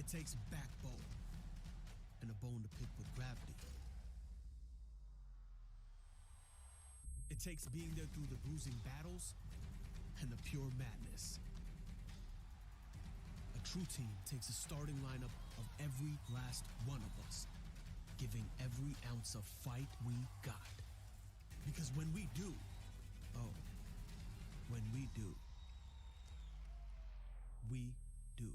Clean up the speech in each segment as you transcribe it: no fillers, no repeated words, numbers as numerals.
It takes backbone and a bone to pick with gravity. It takes being there through the bruising battles and the pure madness. A true team takes a starting lineup of every last one of us, giving every ounce of fight we got. Because when we do, when we do, we do.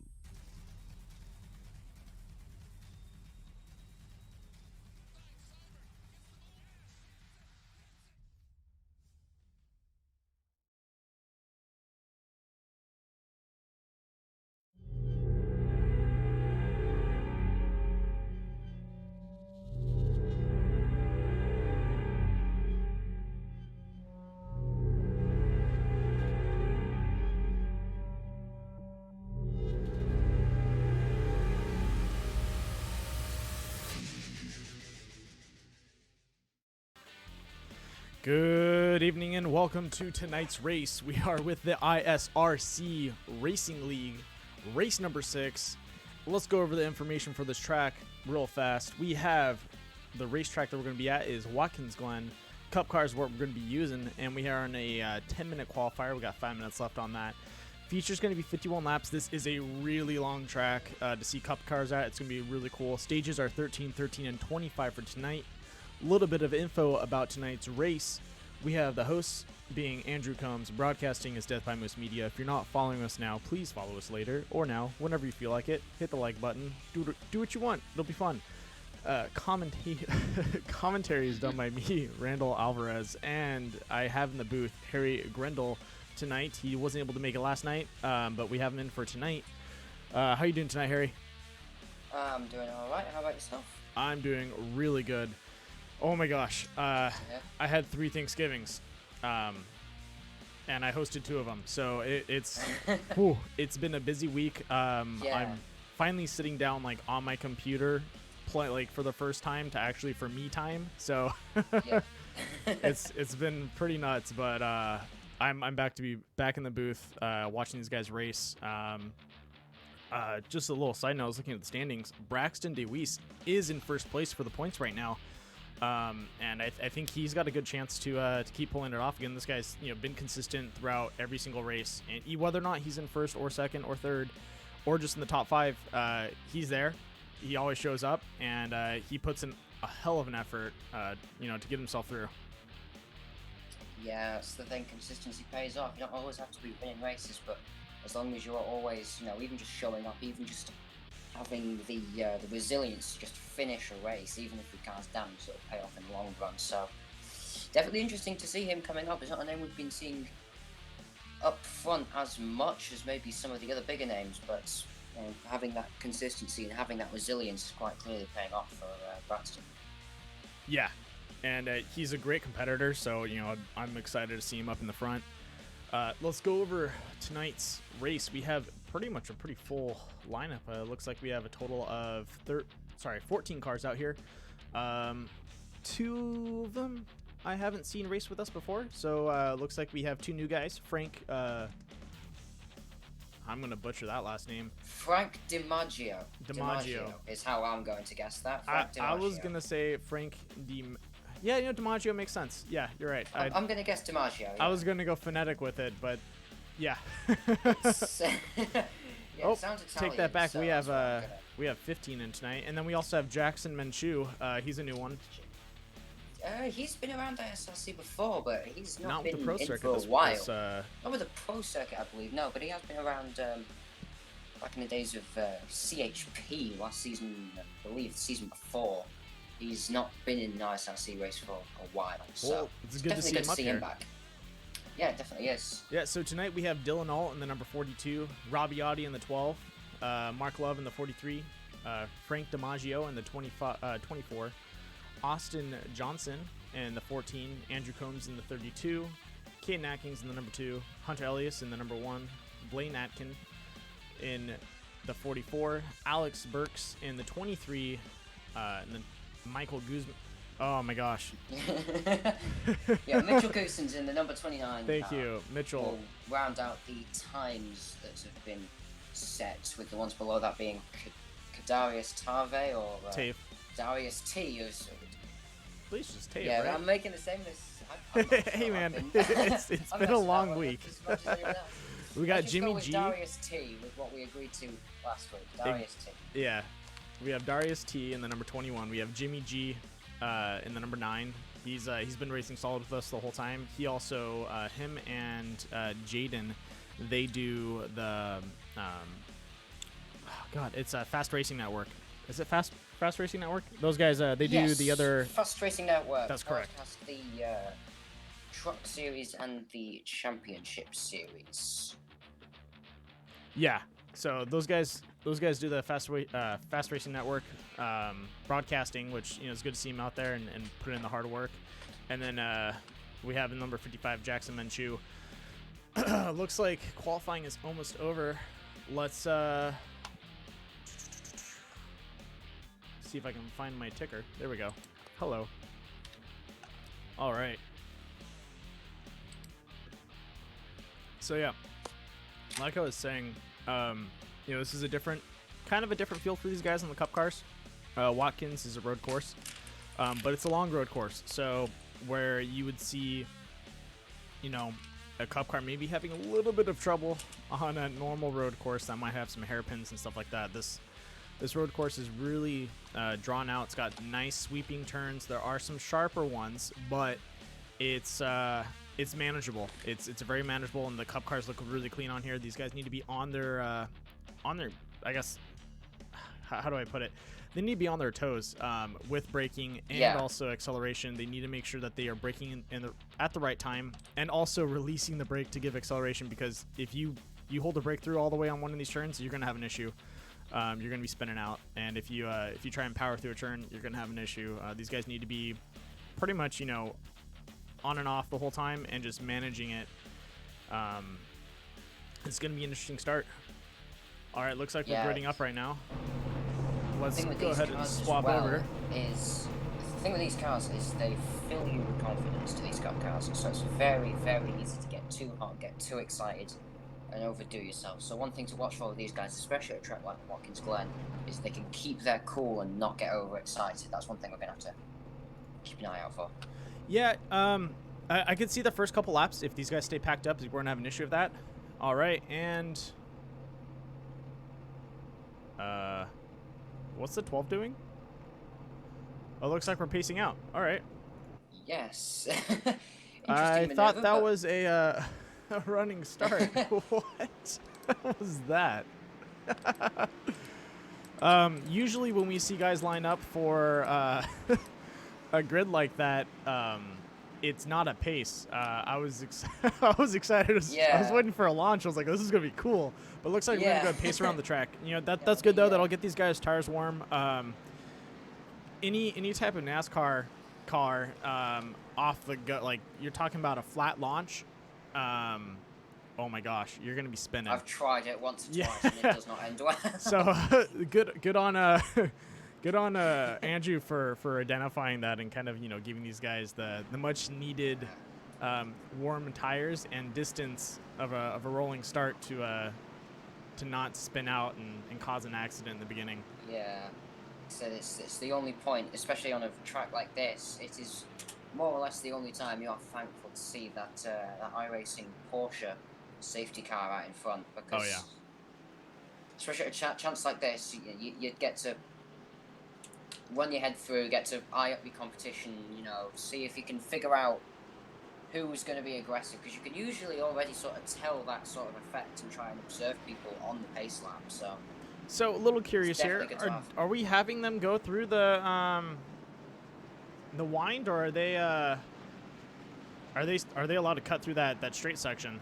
Good evening and welcome to tonight's race. We are with the ISRC Racing League, race number 6. Let's go over the information for this track real fast. We have the racetrack that we're going to be at is Watkins Glen. Cup car is what we're going to be using, and we are on a 10-minute qualifier. We got 5 minutes left on that. Feature's going to be 51 laps. This is a really long track to see cup cars at. It's going to be really cool. Stages are 13, 13, and 25 for tonight. A little bit of info about tonight's race. We have the hosts being Andrew Combs. Broadcasting is Death by Moose Media. If you're not following us now, please follow us later or now, whenever you feel like it. Hit the like button. Do what you want. It'll be fun. Commentary is done by me, Randall Alvarez, and I have in the booth Harry Grendel tonight. He wasn't able to make it last night, but we have him in for tonight. How you doing tonight, Harry? I'm doing all right. How about yourself? I'm doing really good. Oh my gosh, I had 3 Thanksgivings, and I hosted 2 of them, so it's it's been a busy week. I'm finally sitting down like on my computer, for the first time for me time. So it's been pretty nuts, but I'm back to be back in the booth, watching these guys race. Just a little side note, I was looking at the standings. Braxton DeWeese is in first place for the points right now. And I think he's got a good chance to keep pulling it off again. This guy's been consistent throughout every single race, and whether or not he's in first or second or third, or just in the top 5, he's there. He always shows up, and he puts in a hell of an effort, to get himself through. Yeah, that's the thing. Consistency pays off. You don't always have to be winning races, but as long as you're always, even just showing up, even just having the resilience to just finish a race, even if your car's damaged, it'll pay off in the long run. So definitely interesting to see him coming up. It's not a name we've been seeing up front as much as maybe some of the other bigger names, but having that consistency and having that resilience is quite clearly paying off for Braxton. Yeah, and he's a great competitor, so I'm excited to see him up in the front. Let's go over tonight's race. We have pretty much a pretty full lineup. Looks like we have a total of 14 cars out here. 2 of them I haven't seen race with us before, so looks like we have 2 new guys. Frank, I'm going to butcher that last name. Frank DiMaggio. DiMaggio is how I'm going to guess that. I was going to say Frank Yeah, DiMaggio makes sense. Yeah, you're right. I'm going to guess DiMaggio. Yeah. I was going to go phonetic with it, but yeah. It sounds Italian, take that back. So we have 15 in tonight, and then we also have Jackson Menchu. He's a new one. He's been around ISRC before, but he's not been with the pro in circuit for a while. Not with the pro circuit, I believe. No, but he has been around back in the days of CHP last season. I believe the season before. He's not been in an ISRC race for a while, so it's good to see him back. Yeah, it definitely is. Yeah, so tonight we have Dylan Alt in the number 42, Robbie Audi in the 12, Mark Love in the 43, Frank DiMaggio in the 24, Austin Johnson in the 14, Andrew Combs in the 32, Caden Atkins in the number 2, Hunter Elias in the number 1, Blaine Atkin in the 44, Alex Burks in the 23, and then Michael Guzman. Oh my gosh. Yeah, Mitchell Goosen's in the number 29. Thank you, Mitchell. Will round out the times that have been set, with the ones below that being Kadarius Tave or Tave. Darius T. Please just Tave, Yeah, right? I'm making the same mistake. Hey, man. It's been a long week. We got Let's just Jimmy go with G. Darius T with what we agreed to last week. Darius T. Yeah. We have Darius T in the number 21. We have Jimmy G in the number 9. He's been racing solid with us the whole time. He also, him and Jaden, they do the, it's a Fast Racing Network. Is it Fast Racing Network? Those guys, they do the other. Fast Racing Network. That's correct. Has the Truck Series and the Championship Series. Yeah. So those guys do the Fast Racing Network broadcasting, which it's good to see him out there and put in the hard work. And then we have number 55 Jackson Menchu. Looks like qualifying is almost over. Let's see if I can find my ticker. There we go. Hello. All right. So yeah, like I was saying, this is kind of a different field for these guys on the Cup cars. Watkins is a road course, but it's a long road course. So where you would see, a Cup car maybe having a little bit of trouble on a normal road course that might have some hairpins and stuff like that. This road course is really drawn out. It's got nice sweeping turns. There are some sharper ones, but it's manageable. It's very manageable, and the Cup cars look really clean on here. These guys need to be on their I guess, how do I put it? They need to be on their toes with braking and also acceleration. They need to make sure that they are braking at the right time and also releasing the brake to give acceleration, because if you hold the brake through all the way on one of these turns, you're going to have an issue. You're going to be spinning out, and if you try and power through a turn, you're going to have an issue. These guys need to be pretty much on and off the whole time and just managing it. It's going to be an interesting start. All right, looks like we're grading up right now. Let's go ahead and swap over. The thing with these cars is they fill you with confidence to these Cup cars, so it's very, very easy to get too hot, get too excited, and overdo yourself. So one thing to watch for with these guys, especially at a track like Watkins Glen, is they can keep their cool and not get overexcited. That's one thing we're going to have to keep an eye out for. Yeah, I could see the first couple laps, if these guys stay packed up, we're going to have an issue with that. All right, and what's the 12 doing? Oh, looks like we're pacing out. All right. Yes. I thought that was a running start. What was that? Usually when we see guys line up for a grid like that, it's not a pace. I was excited. I was waiting for a launch. I was like, this is gonna be cool. But it looks like we're gonna go pace around the track. That's good though. That'll get these guys' tires warm. Any type of NASCAR car off the gut, like you're talking about a flat launch. Oh my gosh, you're gonna be spinning. I've tried it once or twice and it does not end well. So good on Andrew for identifying that and kind of giving these guys the much needed warm tires and distance of a rolling start to not spin out and cause an accident in the beginning. Yeah, so it's the only point, especially on a track like this. It is more or less the only time you are thankful to see that iRacing Porsche safety car out in front, because especially at a chance like this, you get to run your head through, get to eye up your competition, see if you can figure out who's going to be aggressive, because you can usually already sort of tell that sort of effect and try and observe people on the pace lap. So a little curious here, are we having them go through the wind, or are they allowed to cut through that straight section?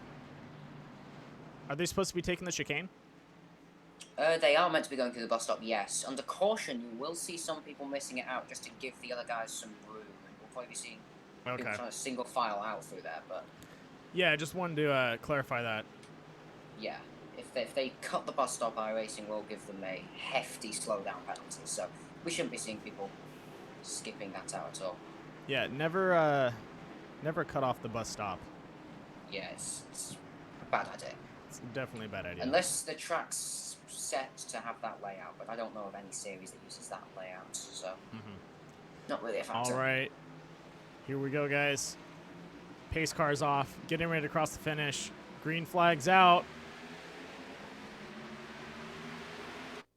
Are they supposed to be taking the chicane? They are meant to be going through the bus stop, yes. Under caution, you will see some people missing it out just to give the other guys some room, and we'll probably be seeing people trying to single file out through there. But yeah, I just wanted to clarify that. Yeah, if they cut the bus stop, iRacing will give them a hefty slowdown penalty. So we shouldn't be seeing people skipping that out at all. Yeah, never cut off the bus stop. Yeah, it's a bad idea. It's definitely a bad idea. Unless the track's set to have that layout, but I don't know of any series that uses that layout, so not really a factor. All right, here we go, guys. Pace car's off, getting ready to cross the finish. Green flag's out.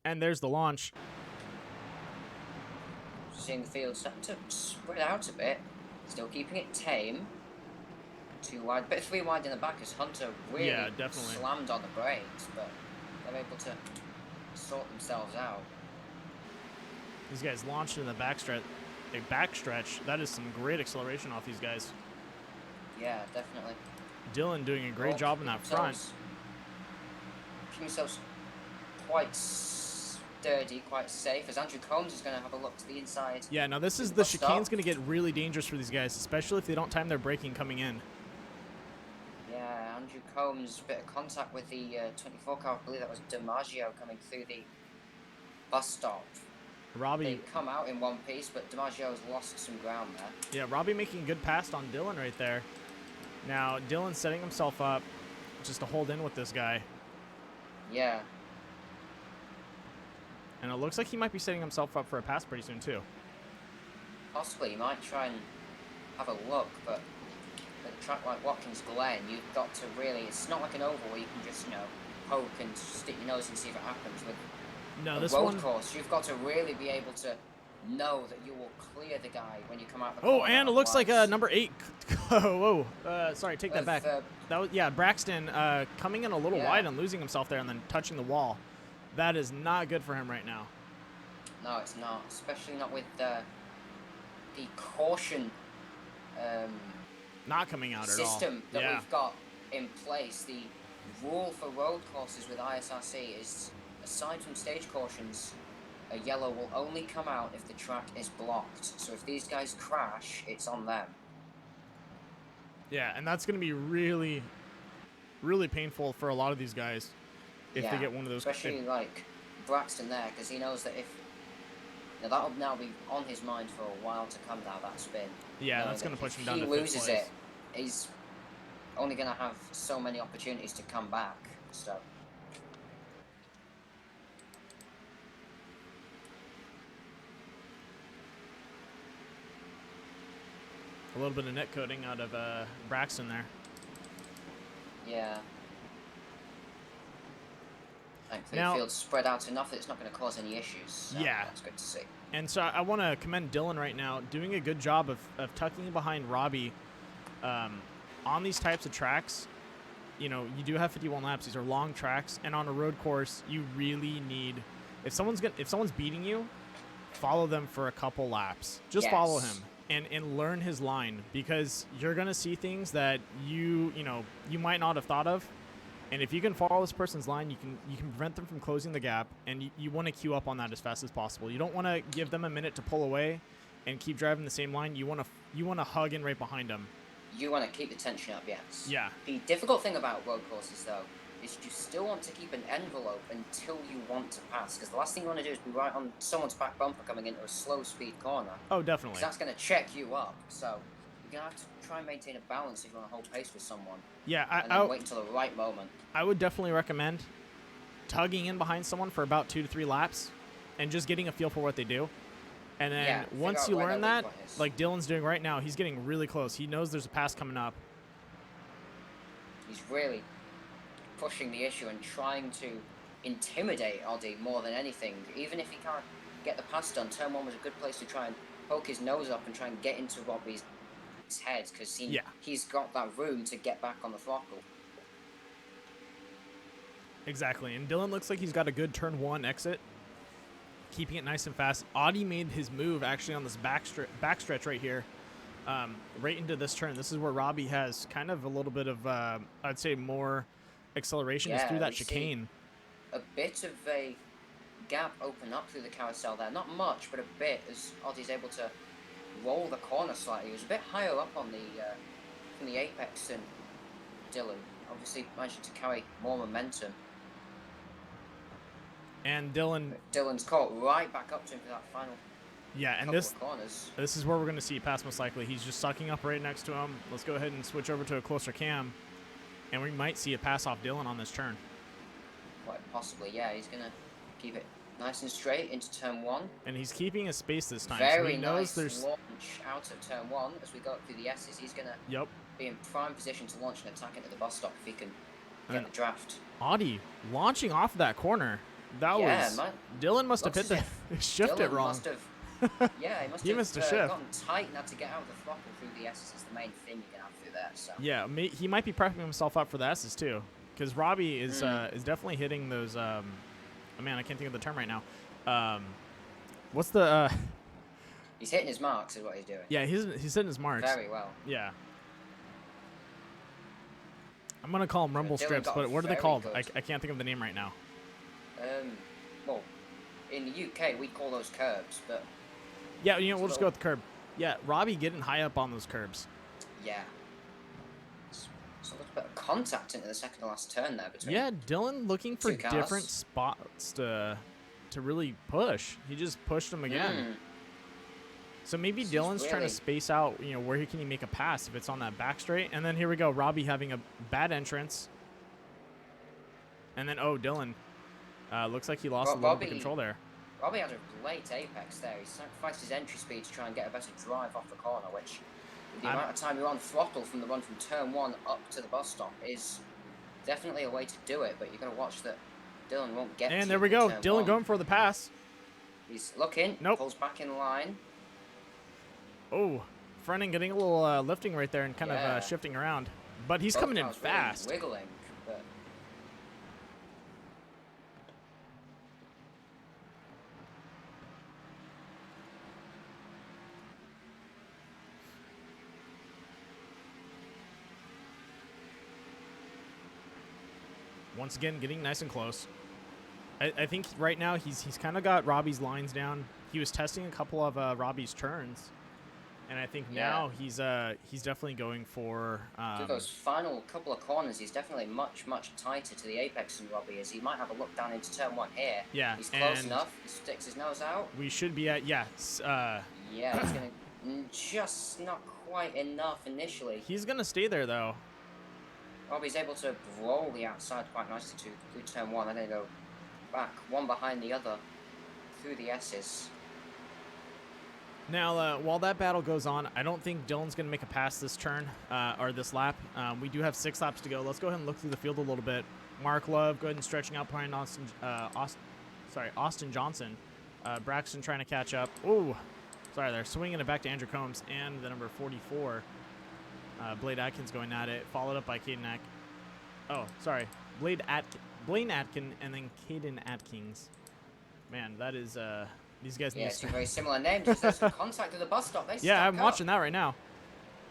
And there's the launch. Seeing the field starting to spread out a bit, still keeping it tame. 2 wide, bit 3 wide in the back as Hunter really slammed on the brakes, but they're able to sort themselves out. These guys launched in the backstretch. That is some great acceleration off these guys. Yeah, definitely. Dylan doing a great job in that front. Keeping themselves quite sturdy, quite safe, as Andrew Combs is going to have a look to the inside. Yeah, now this is the chicane's going to get really dangerous for these guys, especially if they don't time their braking coming in. Yeah, Andrew Combs, bit of contact with the 24 car. I believe that was DiMaggio coming through the bus stop. Robbie. They come out in one piece, but DiMaggio's lost some ground there. Yeah, Robbie making a good pass on Dylan right there. Now, Dylan's setting himself up just to hold in with this guy. Yeah. And it looks like he might be setting himself up for a pass pretty soon, too. Possibly, he might try and have a look, but at a track like Watkins Glen, you've got to really, it's not like an oval where you can just, poke and stick your nose and see if it happens. With a road course, you've got to really be able to know that you will clear the guy when you come out the corner. Oh, and it looks like number 8. Whoa. Sorry, take that back. That was, Braxton coming in a little wide and losing himself there and then touching the wall. That is not good for him right now. No, it's not. Especially not with the caution not coming out at all. System that we've got in place. The rule for road courses with ISRC is, aside from stage cautions, a yellow will only come out if the track is blocked. So if these guys crash, it's on them. Yeah, and that's going to be really, really painful for a lot of these guys if they get one of those. Especially like Braxton there, because he knows that if that'll now be on his mind for a while to come now, that spin. Yeah, that's going to push him down to 5th place. If he loses place. it, he's only going to have so many opportunities to come back. So. A little bit of net coding out of Braxton there. Yeah. Thankfully, the field's spread out enough that it's not going to cause any issues. So that's good to see. And so I want to commend Dylan right now, doing a good job of tucking behind Robbie on these types of tracks. You do have 51 laps. These are long tracks, and on a road course, you really need, if someone's beating you, follow them for a couple laps. Just follow him. And learn his line, because you're going to see things that you might not have thought of. And if you can follow this person's line, you can prevent them from closing the gap, and you want to queue up on that as fast as possible. You don't want to give them a minute to pull away and keep driving the same line. You want to hug in right behind them. You want to keep the tension up, yes. Yeah. The difficult thing about road courses, though, is you still want to keep an envelope until you want to pass, because the last thing you want to do is be right on someone's back bumper coming into a slow speed corner. Oh, definitely. Because that's going to check you up. So you're going to have to try and maintain a balance if you want to hold pace with someone. Yeah, and then wait until the right moment. I would definitely recommend tugging in behind someone for about 2 to 3 laps and just getting a feel for what they do. And then once you learn that, like Dylan's doing right now, he's getting really close. He knows there's a pass coming up. He's really pushing the issue and trying to intimidate Oddie more than anything. Even if he can't get the pass done, turn 1 was a good place to try and poke his nose up and try and get into Robbie's head, because he's got that room to get back on the throttle. Exactly, and Dylan looks like he's got a good turn 1 exit, keeping it nice and fast. Audie made his move actually on this backstretch right here, right into this turn. This is where Robbie has kind of a little bit of, I'd say, more acceleration is through that chicane. A bit of a gap open up through the carousel there. Not much, but a bit, as Audie's able to roll the corner slightly. He was a bit higher up on from the apex than Dylan. Obviously managing to carry more momentum. And Dylan's caught right back up to him for that final and this is where we're going to see pass most likely. He's just sucking up right next to him. Let's go ahead and switch over to a closer cam. And we might see a pass off Dylan on this turn. Quite possibly, yeah. He's going to keep it nice and straight into turn 1. And he's keeping his space this time. Very so he knows nice there's launch out of turn 1 as we go up through the S's. He's going to be in prime position to launch an attack into the bus stop if he can get the draft. Audi launching off of that corner. That was... Dylan must have hit the... shifted wrong. Must have, yeah, he must have gotten tight and had to get out of the throttle through the S's is the main thing you can have through there. So. Yeah, he might be prepping himself up for the S's too. Because Robbie is definitely hitting those... oh man, I can't think of the term right now. What's the... He's hitting his marks is what he's doing. Yeah, he's hitting his marks. Very well. Yeah. I'm going to call them rumble strips, but what are they called? I can't think of the name right now. Well, in the UK, we call those curbs, but... Yeah, we'll just go with the curb. Yeah, Robbie getting high up on those curbs. Yeah. So a little bit of contact into the second to last turn there between... Yeah, Dylan looking for different spots to really push. He just pushed them again. So maybe Dylan's trying to space out, where he can make a pass if it's on that back straight. And then here we go, Robbie having a bad entrance. And then, Dylan. Looks like he lost a little bit of control there. Robbie had a late apex there. He sacrificed his entry speed to try and get a better drive off the corner, which, with the amount of time you're on throttle from the run from turn 1 up to the bus stop, is definitely a way to do it. But you've got to watch that Dylan won't get to And there we go. Dylan 1. going for the pass. He's looking. Nope. Pulls back in line. Oh, front end getting a little lifting right there and kind of shifting around. But he's coming in fast. Really wiggling, but... Once again, getting nice and close. I think right now he's kind of got Robbie's lines down. He was testing a couple of Robbie's turns, and I think now he's definitely going for through those final couple of corners. He's definitely much tighter to the apex than Robbie is. He might have a look down into turn 1 here. Yeah, he's close enough. He sticks his nose out. We should be at yeah, he's gonna just not quite enough initially. He's gonna stay there though. Robbie's able to roll the outside quite nicely through turn 1, and then go back one behind the other through the S's. Now, while that battle goes on, I don't think Dylan's going to make a pass this turn, or this lap. We do have 6 laps to go. Let's go ahead and look through the field a little bit. Mark Love, go ahead and stretching out behind Austin Johnson. Braxton trying to catch up. Oh, sorry, they're swinging it back to Andrew Combs and the number 44. Blade Atkins going at it, followed up by Caden Atkins. Oh, sorry. Blaine Atkin and then Caden Atkins. Man, that is... These guys need two very similar names. There's some contact at the bus stop. Yeah, I'm watching that right now.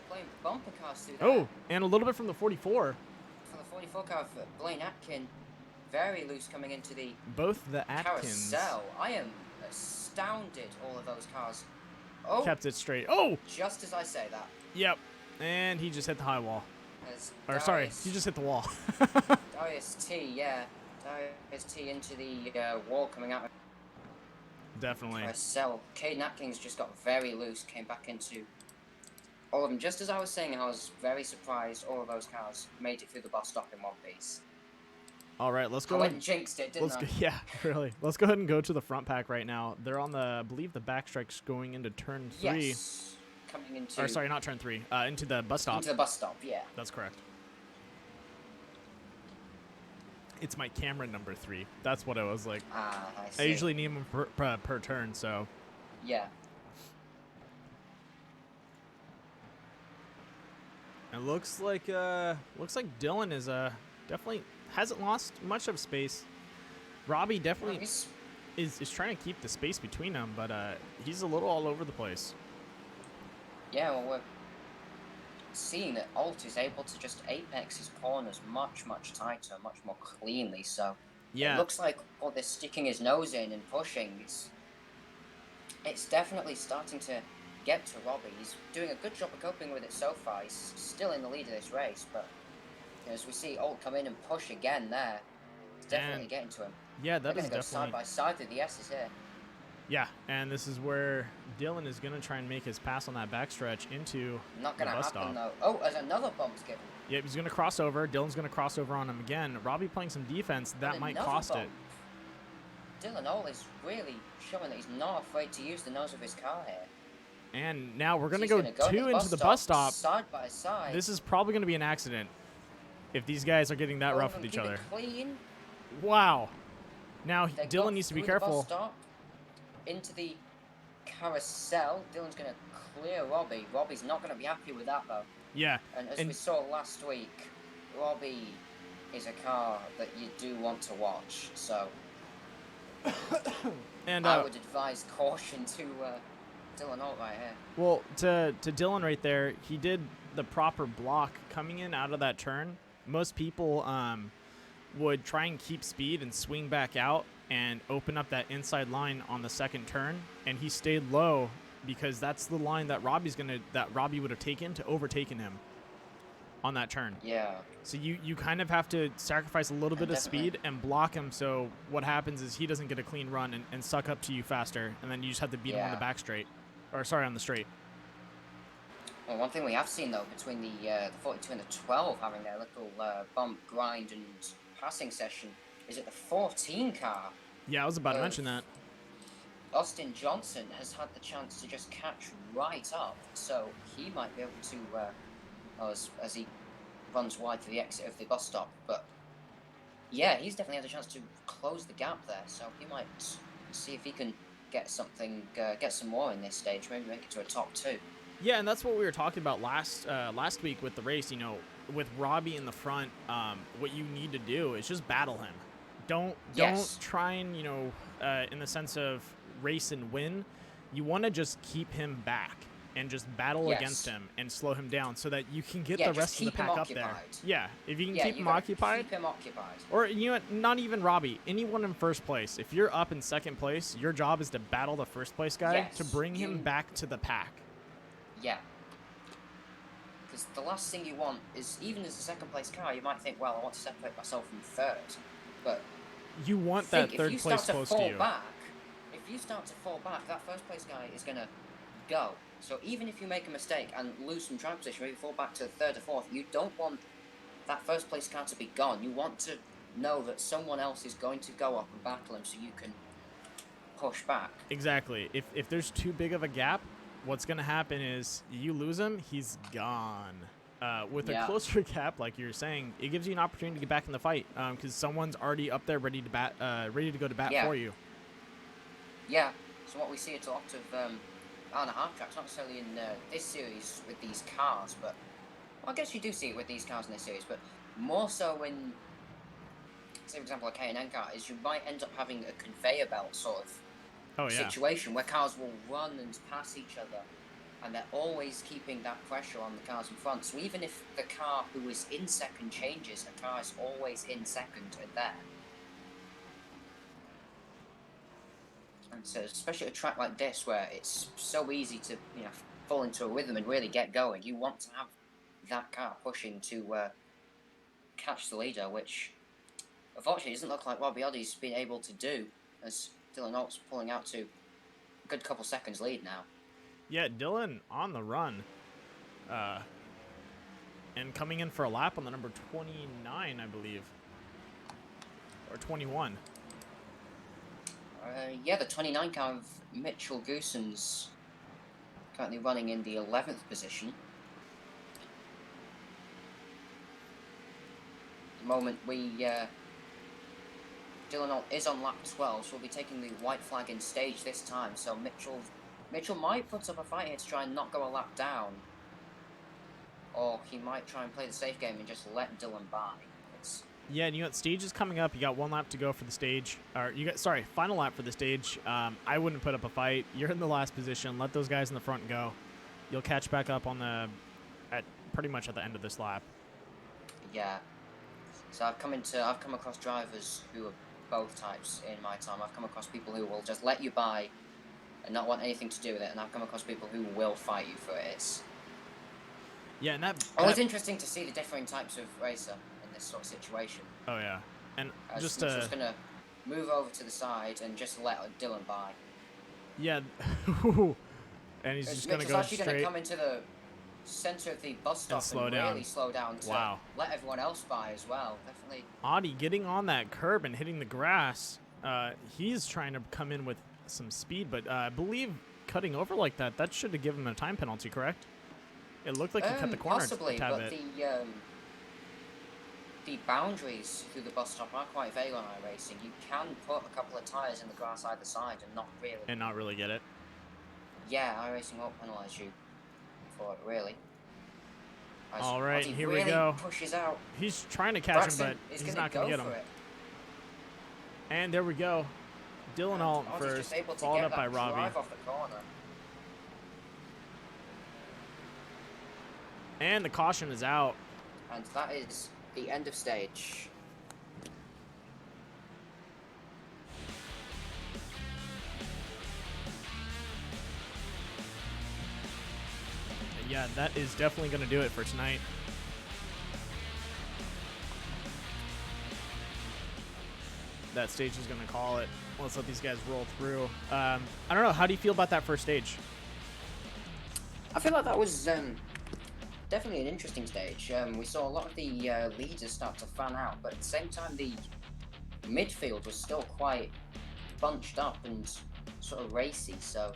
Playing bumper cars through there. Oh, and a little bit from the 44. From the 44 car for Blaine Atkin. Very loose coming into the both the Atkins. Carousel. I am astounded all of those cars. Oh, kept it straight. Oh! Just as I say that. Yep. And he just hit the high wall. Or Darius, sorry, he just hit the wall. Darius T, yeah. Darius T into the wall coming out. Definitely. Caden Atkins just got very loose, came back into all of them. Just as I was saying, I was very surprised all of those cars made it through the bus stop in one piece. All right, let's go. I went and jinxed it, didn't I? Yeah, really. Let's go ahead and go to the front pack right now. They're on the, I believe, the backstrikes going into turn 3. Yes. Coming into... Or sorry, not turn 3. Into the bus stop. Into the bus stop, yeah. That's correct. It's my camera number 3. That's what it was like. Ah, I see. I usually need them per turn, so. Yeah. It looks like Dylan is definitely hasn't lost much of space. Robbie definitely is trying to keep the space between them, but he's a little all over the place. Yeah, well, we're seeing that Alt is able to just apex his corners much tighter, much more cleanly, so yeah. It looks like all this sticking his nose in and pushing, it's definitely starting to get to Robbie. He's doing a good job of coping with it so far. He's still in the lead of this race, but as we see Alt come in and push again there, it's definitely getting to him. Yeah, that is definitely... They're going to go side by side through the S's here. Yeah, and this is where Dylan is going to try and make his pass on that backstretch into Not the going to bus happen, stop. though. Oh, there's another bump given. Yeah, he's going to cross over. Dylan's going to cross over on him again. Robbie playing some defense. That And might another cost bump. it. Dylan All is really showing that he's not afraid to use the nose of his car here. And now we're going to He's go gonna go two into the bus stop. Side by side. This is probably going to be an accident if these guys are getting that rough with each other. Clean. Wow. Now They Dylan got needs to be through the bus careful. stop, into the carousel. Dylan's going to clear Robbie. Robbie's not going to be happy with that, though. Yeah. And as we saw last week, Robbie is a car that you do want to watch. So And I would advise caution to Dylan Alt right here. well, to Dylan right there, he did the proper block coming in out of that turn. Most people would try and keep speed and swing back out and open up that inside line on the second turn, and he stayed low because that's the line that Robbie would have taken to overtaken him on that turn. Yeah. So you kind of have to sacrifice a little bit of speed and block him, so what happens is he doesn't get a clean run and suck up to you faster, and then you just have to beat him on the back straight. Or sorry, on the straight. Well, one thing we have seen, though, between the 42 and the 12 having their little bump, grind, and passing session, is that the 14 car, Yeah, I was about to mention that. Austin Johnson, has had the chance to just catch right up, so he might be able to, as he runs wide to the exit of the bus stop, but yeah, he's definitely had a chance to close the gap there, so he might see if he can get something, get some more in this stage, maybe make it to a top 2. Yeah, and that's what we were talking about last week with the race. You know, with Robbie in the front, what you need to do is just battle him. Don't try and, you know, in the sense of race and win. You want to just keep him back and just battle against him and slow him down so that you can get the rest of the pack up there. Yeah, if you can keep him occupied. Keep him occupied. Or, you know what, not even Robbie, anyone in first place. If you're up in second place, your job is to battle the first place guy to bring him back to the pack. Yeah. Because the last thing you want is, even as a second place car, you might think, well, I want to separate myself from third. But you want that third place close to you. If you start to fall back, that first place guy is going to go. So even if you make a mistake and lose some track position, maybe fall back to third or fourth, you don't want that first place car to be gone. You want to know that someone else is going to go up and battle him so you can push back. Exactly. If there's too big of a gap, what's going to happen is you lose him, he's gone. With a closer gap, like you're saying, it gives you an opportunity to get back in the fight because someone's already up there ready to go to bat for you. Yeah. So what we see at a lot of on a half tracks, not necessarily in this series with these cars, but well, I guess you do see it with these cars in this series, but more so in, say, for example, a K&N car, is you might end up having a conveyor belt sort of situation where cars will run and pass each other, and they're always keeping that pressure on the cars in front. So even if the car who is in second changes, a car is always in second and there. And so, especially at a track like this, where it's so easy to, you know, fall into a rhythm and really get going, you want to have that car pushing to catch the leader, which unfortunately doesn't look like Robbie Oddy's been able to do, as Dylan Alt's pulling out to a good couple seconds lead now. Yeah, Dylan on the run. And coming in for a lap on the number 29, I believe. Or 21. Yeah, the 29 car of Mitchell Goossens currently running in the 11th position. At the moment, Dylan Alt is on lap 12, so we'll be taking the white flag in stage this time. So Mitchell might put up a fight here to try and not go a lap down, or he might try and play the safe game and just let Dylan by. Yeah, and you got stage is coming up. You got one lap to go for the stage. Or final lap for the stage. I wouldn't put up a fight. You're in the last position. Let those guys in the front go. You'll catch back up pretty much at the end of this lap. Yeah. So I've come across drivers who are both types in my time. I've come across people who will just let you by and not want anything to do with it, and I've come across people who will fight you for it. Yeah, and that always interesting to see the differing types of racer in this sort of situation. Oh yeah, and just gonna move over to the side and just let Dylan by. Yeah. And he's just gonna Mitchell's go actually straight. going to come into the center of the bus stop slow and down. really slow down to Wow. let everyone else by as well. Definitely. Audi getting on that curb and hitting the grass. He's trying to come in with some speed, but I believe cutting over like that should have given him a time penalty, correct? It looked like he cut the corner Possibly, a tad but bit. the boundaries through the bus stop are quite vague on iRacing. You can put a couple of tyres in the grass either side and not really get it. Yeah, iRacing won't penalise you for it, really. All right, here really we go. Pushes out. He's trying to catch Braxton him, but is he's not going to get him. it. And there we go. Dylan Alt Audie's first, just able to followed get up by that Robbie. drive off the corner. And the caution is out. And that is the end of stage. Yeah, that is definitely going to do it for tonight. That stage is going to call it. Let's let these guys roll through. I don't know. How do you feel about that first stage? I feel like that was definitely an interesting stage. We saw a lot of the leaders start to fan out, but at the same time, the midfield was still quite bunched up and sort of racy. So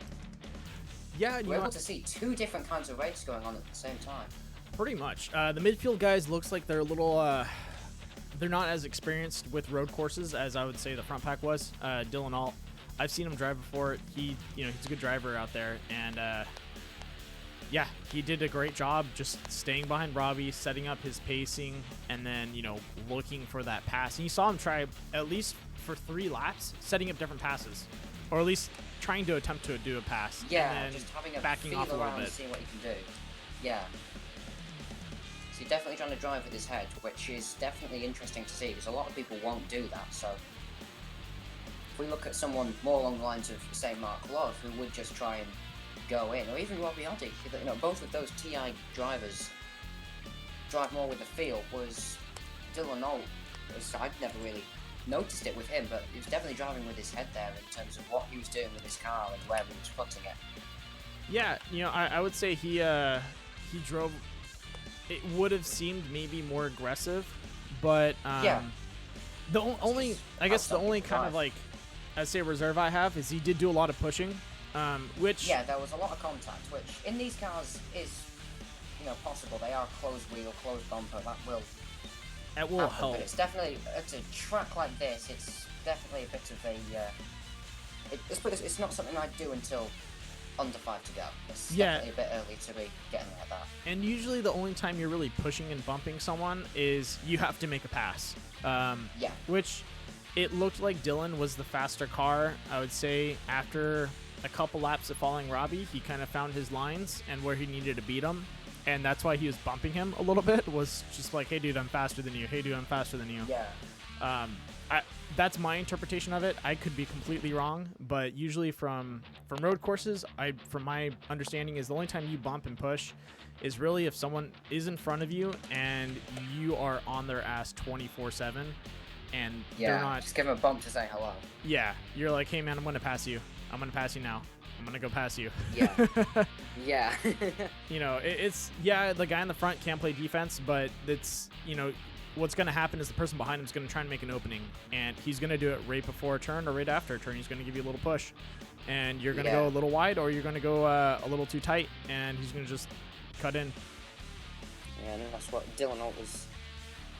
yeah, we're able to see two different kinds of race going on at the same time. Pretty much. The midfield guys looks like they're a little. They're not as experienced with road courses as I would say the front pack was. Dylan Alt, I've seen him drive before. He's a good driver out there, and yeah, he did a great job just staying behind Robbie, setting up his pacing, and then looking for that pass. And you saw him try at least for 3 laps, setting up different passes, or at least trying to attempt to do a pass. Yeah, and then just having a backing feel off a little around bit. and seeing what you can do. Yeah. So you're definitely trying to drive with his head, which is definitely interesting to see because a lot of people won't do that. So if we look at someone more along the lines of, say, Mark Love, who would just try and go in, or even Robbie Oddy, both of those TI drivers drive more with the feel, whereas Dylan Alt, I'd never really noticed it with him, but he was definitely driving with his head there in terms of what he was doing with his car and where he was putting it. Yeah, I would say he drove. It would have seemed maybe more aggressive, but yeah. The only kind of like I'd say reserve I have is he did do a lot of pushing, which yeah, there was a lot of contact, which in these cars is possible. They are closed wheel, closed bumper. That will help. But it's definitely at a track like this. It's definitely a bit of a. It's not something I'd do until under 5 to go. It's definitely a bit early to be getting like that. And usually the only time you're really pushing and bumping someone is you have to make a pass. Yeah. Which it looked like Dylan was the faster car. I would say after a couple laps of following Robbie, he kind of found his lines and where he needed to beat him. And that's why he was bumping him a little bit, was just like, hey, dude, I'm faster than you. Hey, dude, I'm faster than you. Yeah. That's my interpretation of it. I could be completely wrong, but usually from road courses, from my understanding, is the only time you bump and push is really if someone is in front of you and you are on their ass 24/7, and they're not. Just give them a bump to say hello. Yeah, you're like, hey man, I'm gonna pass you. I'm gonna pass you now. I'm gonna go past you. Yeah. Yeah. It's the guy in the front can't play defense, but it's what's going to happen is the person behind him is going to try and make an opening, and he's going to do it right before a turn or right after a turn. He's going to give you a little push, and you're going to go a little wide or you're going to go a little too tight, and he's going to just cut in. Yeah, and that's what Dylan Alt was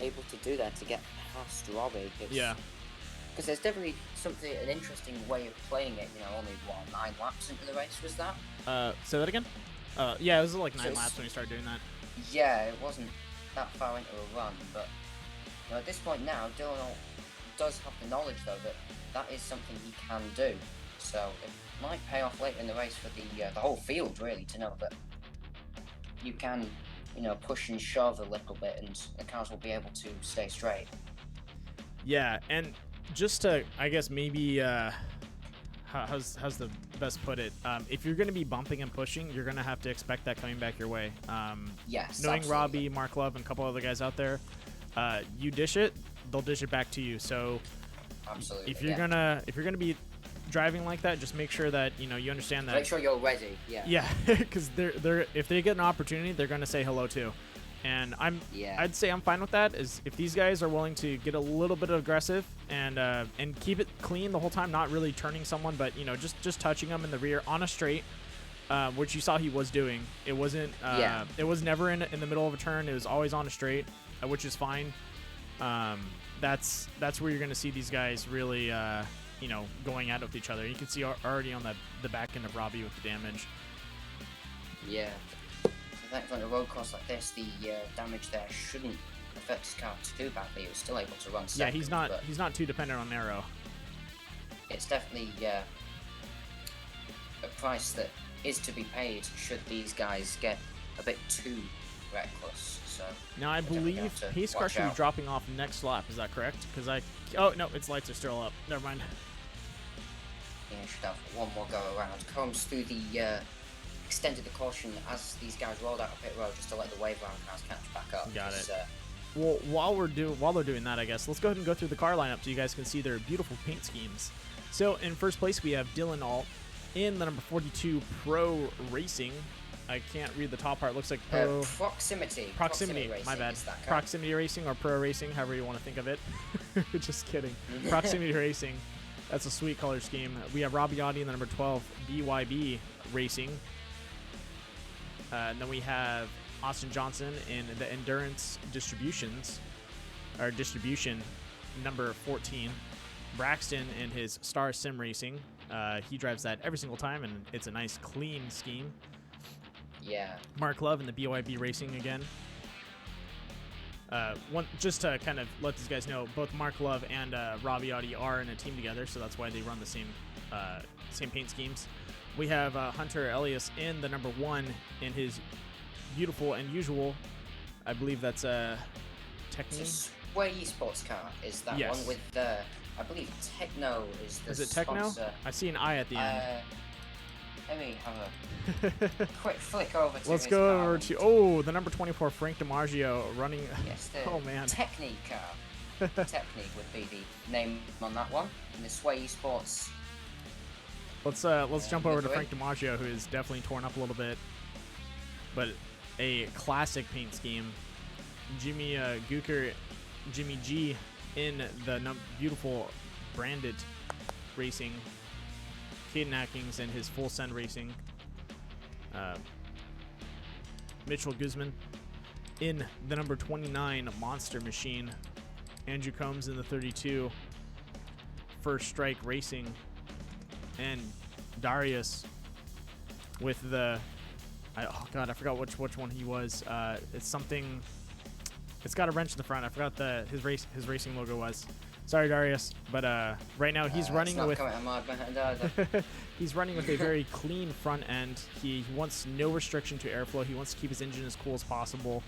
able to do there to get past Robbie. Yeah. Because there's definitely an interesting way of playing it. Only 9 laps into the race was that? Say that again? Yeah, it was like 9 laps when we started doing that. Yeah, it wasn't that far into a run, but at this point now, Dylan Alt does have the knowledge though that is something he can do. So it might pay off later in the race for the whole field really to know that you can push and shove a little bit, and the cars will be able to stay straight. Yeah, and just to I guess maybe how's the best put it? If you're going to be bumping and pushing, you're going to have to expect that coming back your way. Yes. Knowing absolutely. Robbie, Mark Love, and a couple other guys out there, you dish it, they'll dish it back to you. So absolutely, if you're gonna be driving like that, just make sure that you understand that. Make sure you're ready. Yeah. Yeah, because they're if they get an opportunity, they're gonna say hello too. And I'd say I'm fine with that. Is if these guys are willing to get a little bit aggressive and keep it clean the whole time, not really turning someone, but just touching them in the rear on a straight, which you saw he was doing. It wasn't. It was never in the middle of a turn. It was always on a straight, which is fine. That's where you're gonna see these guys really going at it with each other. You can see already on the back end of Robbie with the damage. Yeah. Thankfully, on a road course like this, the damage there shouldn't affect his car too badly. He was still able to run second. Yeah, he's not too dependent on aero. It's definitely a price that is to be paid should these guys get a bit too reckless. So now I believe Pace Car should be dropping off next lap. Is that correct? Oh no, its lights are still up. Never mind. Yeah, should have one more go around. Comes through the. Extended the caution as these guys rolled out of pit road just to let the wave round cars catch back up. Got it. Well, while they're doing that, I guess let's go ahead and go through the car lineup so you guys can see their beautiful paint schemes. So in first place we have Dylan Alt in the number 42 Pro Racing. I can't read the top part. It looks like Pro Proximity. Proximity. My bad. Proximity Racing or Pro Racing, however you want to think of it. Just kidding. Proximity Racing. That's a sweet color scheme. We have Robbie Audi in the number 12 BYB Racing. And then we have Austin Johnson in the Endurance Distribution number 14. Braxton in his Star Sim Racing. He drives that every single time, and it's a nice, clean scheme. Yeah. Mark Love in the BYB Racing again. Just to kind of let these guys know, both Mark Love and Robbie Audi are in a team together, so that's why they run the same paint schemes. We have Hunter Elias in the number 1 in his beautiful and usual. I believe that's Techni. It's a Sway sports car. Is that yes. one with the? I believe Techno is the. Is it Techno? Sponsor. I see an I at the end. Let me have a quick flick over to. Let's go over to the number 24 Frank DiMaggio running. Yes, the oh man. Techni car. Techni would be the name on that one. In the Sway Sports. Let's jump over to Frank DiMaggio, who is definitely torn up a little bit, but a classic paint scheme. Jimmy Gooker, Jimmy G in the beautiful branded racing. Caden Atkins in his full send racing. Mitchell Guzman in the number 29 Monster Machine. Andrew Combs in the 32 First Strike Racing. And Darius with the I forgot which one he was. It's something. It's got a wrench in the front. I forgot his racing logo was. Sorry, Darius, but right now he's running with. He's running with a very clean front end. He wants no restriction to airflow. He wants to keep his engine as cool as possible,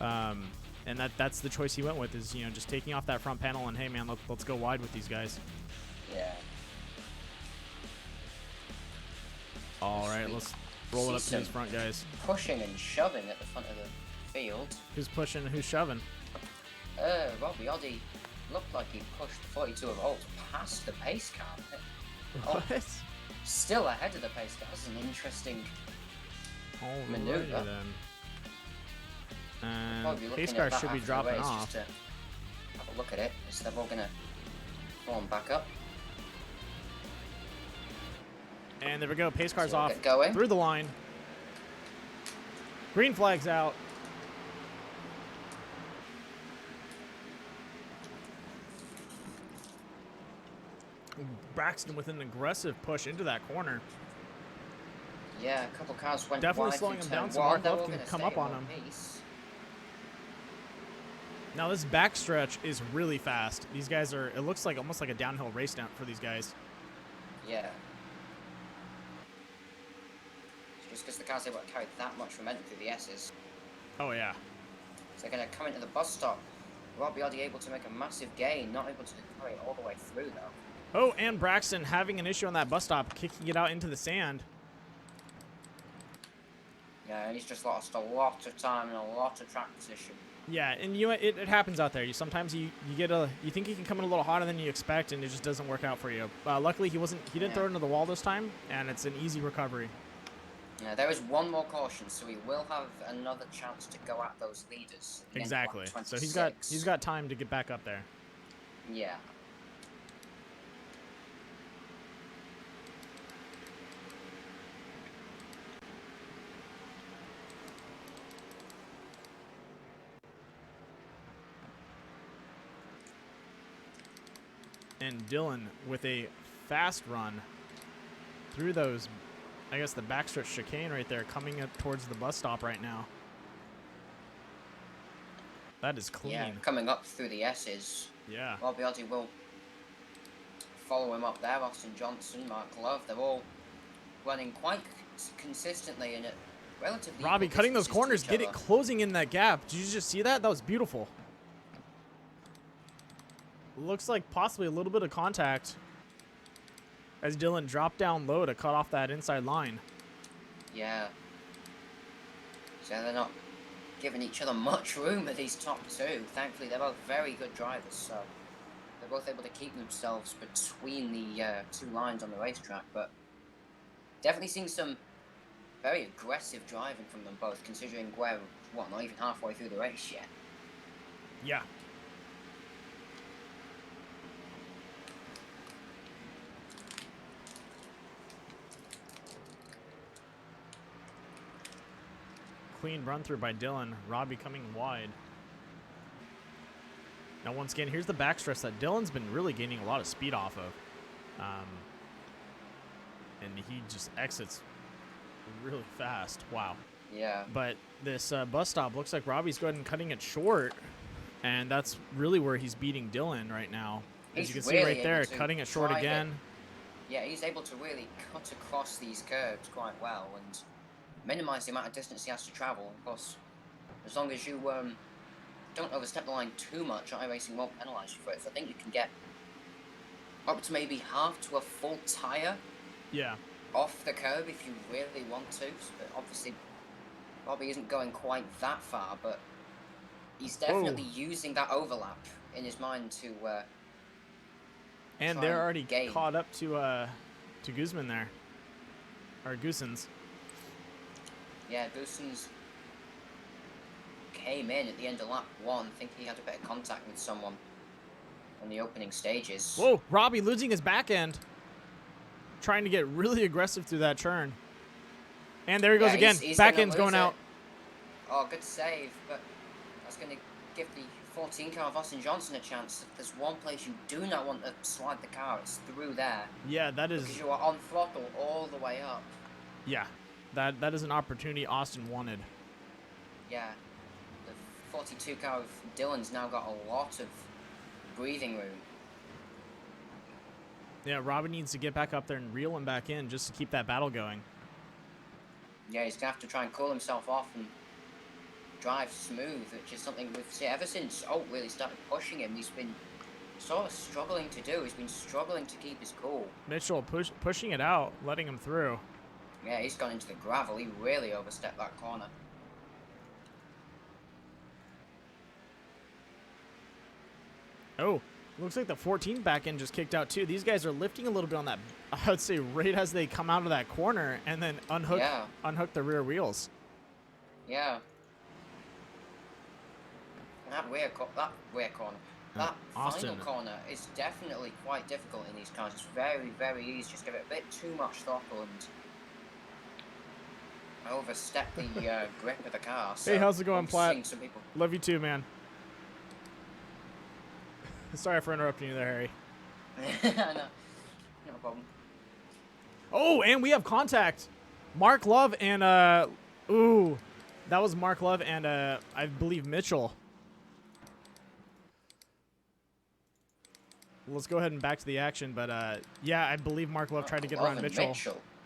and that's the choice he went with. Is just taking off that front panel and hey man, let's go wide with these guys. Yeah. All right, let's roll it up to these front guys. Pushing and shoving at the front of the field. Who's pushing? Who's shoving? Robbie Audi looked like he pushed the 42 of Alt past the pace car. What? Still ahead of the pace car. This is an interesting maneuver. And pace car should be dropping off. Just to have a look at it. So they're all going to form back up. And there we go. Pace car's So off through the line. Green flag's out. Braxton with an aggressive push into that corner. Yeah, a couple cars went definitely wide slowing him down so one. Mark Love can come up on him. Now this backstretch is really fast. These guys are, it looks like almost like a downhill race down for these guys. Yeah. Just because the car's able to carry that much momentum through the S's. Oh yeah. So they're going to come into the bus stop. Robbie Audi able to make a massive gain, not able to carry it all the way through though. Oh, and Braxton having an issue on that bus stop, kicking it out into the sand. Yeah, and he's just lost a lot of time and a lot of track position. Yeah, and it happens out there. Sometimes you think you can come in a little hotter than you expect, and it just doesn't work out for you. Luckily, he didn't throw it into the wall this time, and it's an easy recovery. Yeah, there is one more caution, so he will have another chance to go at those leaders. At the Exactly. end of So he's got time to get back up there. Yeah. And Dylan with a fast run through those, I guess the backstretch chicane right there, coming up towards the bus stop right now. That is clean. Yeah, coming up through the S's. Yeah. Robbie Oddy will follow him up there. Austin Johnson, Mark Love, they're all running quite consistently in it. Relatively. Robbie cutting those corners, closing in that gap. Did you just see that? That was beautiful. Looks like possibly a little bit of contact as Dylan dropped down low to cut off that inside line. Yeah. So they're not giving each other much room at these top two. Thankfully, they're both very good drivers, so they're both able to keep themselves between the two lines on the racetrack. But definitely seeing some very aggressive driving from them both, considering we're, not even halfway through the race yet. Yeah. Clean run through by Dylan. Robbie coming wide. Now once again, here's the backstretch that Dylan's been really gaining a lot of speed off of. And he just exits really fast. Wow. Yeah. But this bus stop looks like Robbie's going and cutting it short. And that's really where he's beating Dylan right now. As you can see right there, cutting it short again. Yeah, he's able to really cut across these curves quite well and minimize the amount of distance he has to travel. Of course, as long as you don't overstep the line too much, iRacing won't penalize you for it. So I think you can get up to maybe half to a full tire off the curb if you really want to. But obviously, Robbie isn't going quite that far, but he's definitely using that overlap in his mind to and they're already caught up to Guzman there. Or Goosens. Yeah, Goosens came in at the end of lap 1. I think he had a bit of contact with someone on the opening stages. Whoa, Robbie losing his back end. Trying to get really aggressive through that turn. And there he goes again. He's back end's going out. Oh, good save, but that's going to give the 14 car of Austin Johnson a chance. If there's one place you do not want to slide the car, it's through there. Yeah, that is. Because you are on throttle all the way up. Yeah, that is an opportunity Austin wanted. Yeah, the 42 car of Dylan's now got a lot of breathing room. Yeah, Robbie needs to get back up there and reel him back in just to keep that battle going. Yeah, he's going to have to try and cool himself off and drive smooth, which is something we've seen ever since Oak really started pushing him. He's been sort of struggling to do. He's been struggling to keep his cool. Mitchell pushing it out, letting him through. Yeah, he's gone into the gravel. He really overstepped that corner. Oh, looks like the 14 back end just kicked out too. These guys are lifting a little bit on that, I would say, right as they come out of that corner and then unhook the rear wheels. Yeah. That rear corner, that final corner is definitely quite difficult in these cars. It's very, very easy. Just give it a bit too much throttle and overstep the grip of the car. So hey, how's it going, Platt? Some people... Love you too, man. Sorry for interrupting you there, Harry. No problem. Oh, and we have contact. Mark Love and, that was Mark Love and, I believe Mitchell. Let's go ahead and back to the action, but, yeah, I believe Mark Love tried to get around Mitchell.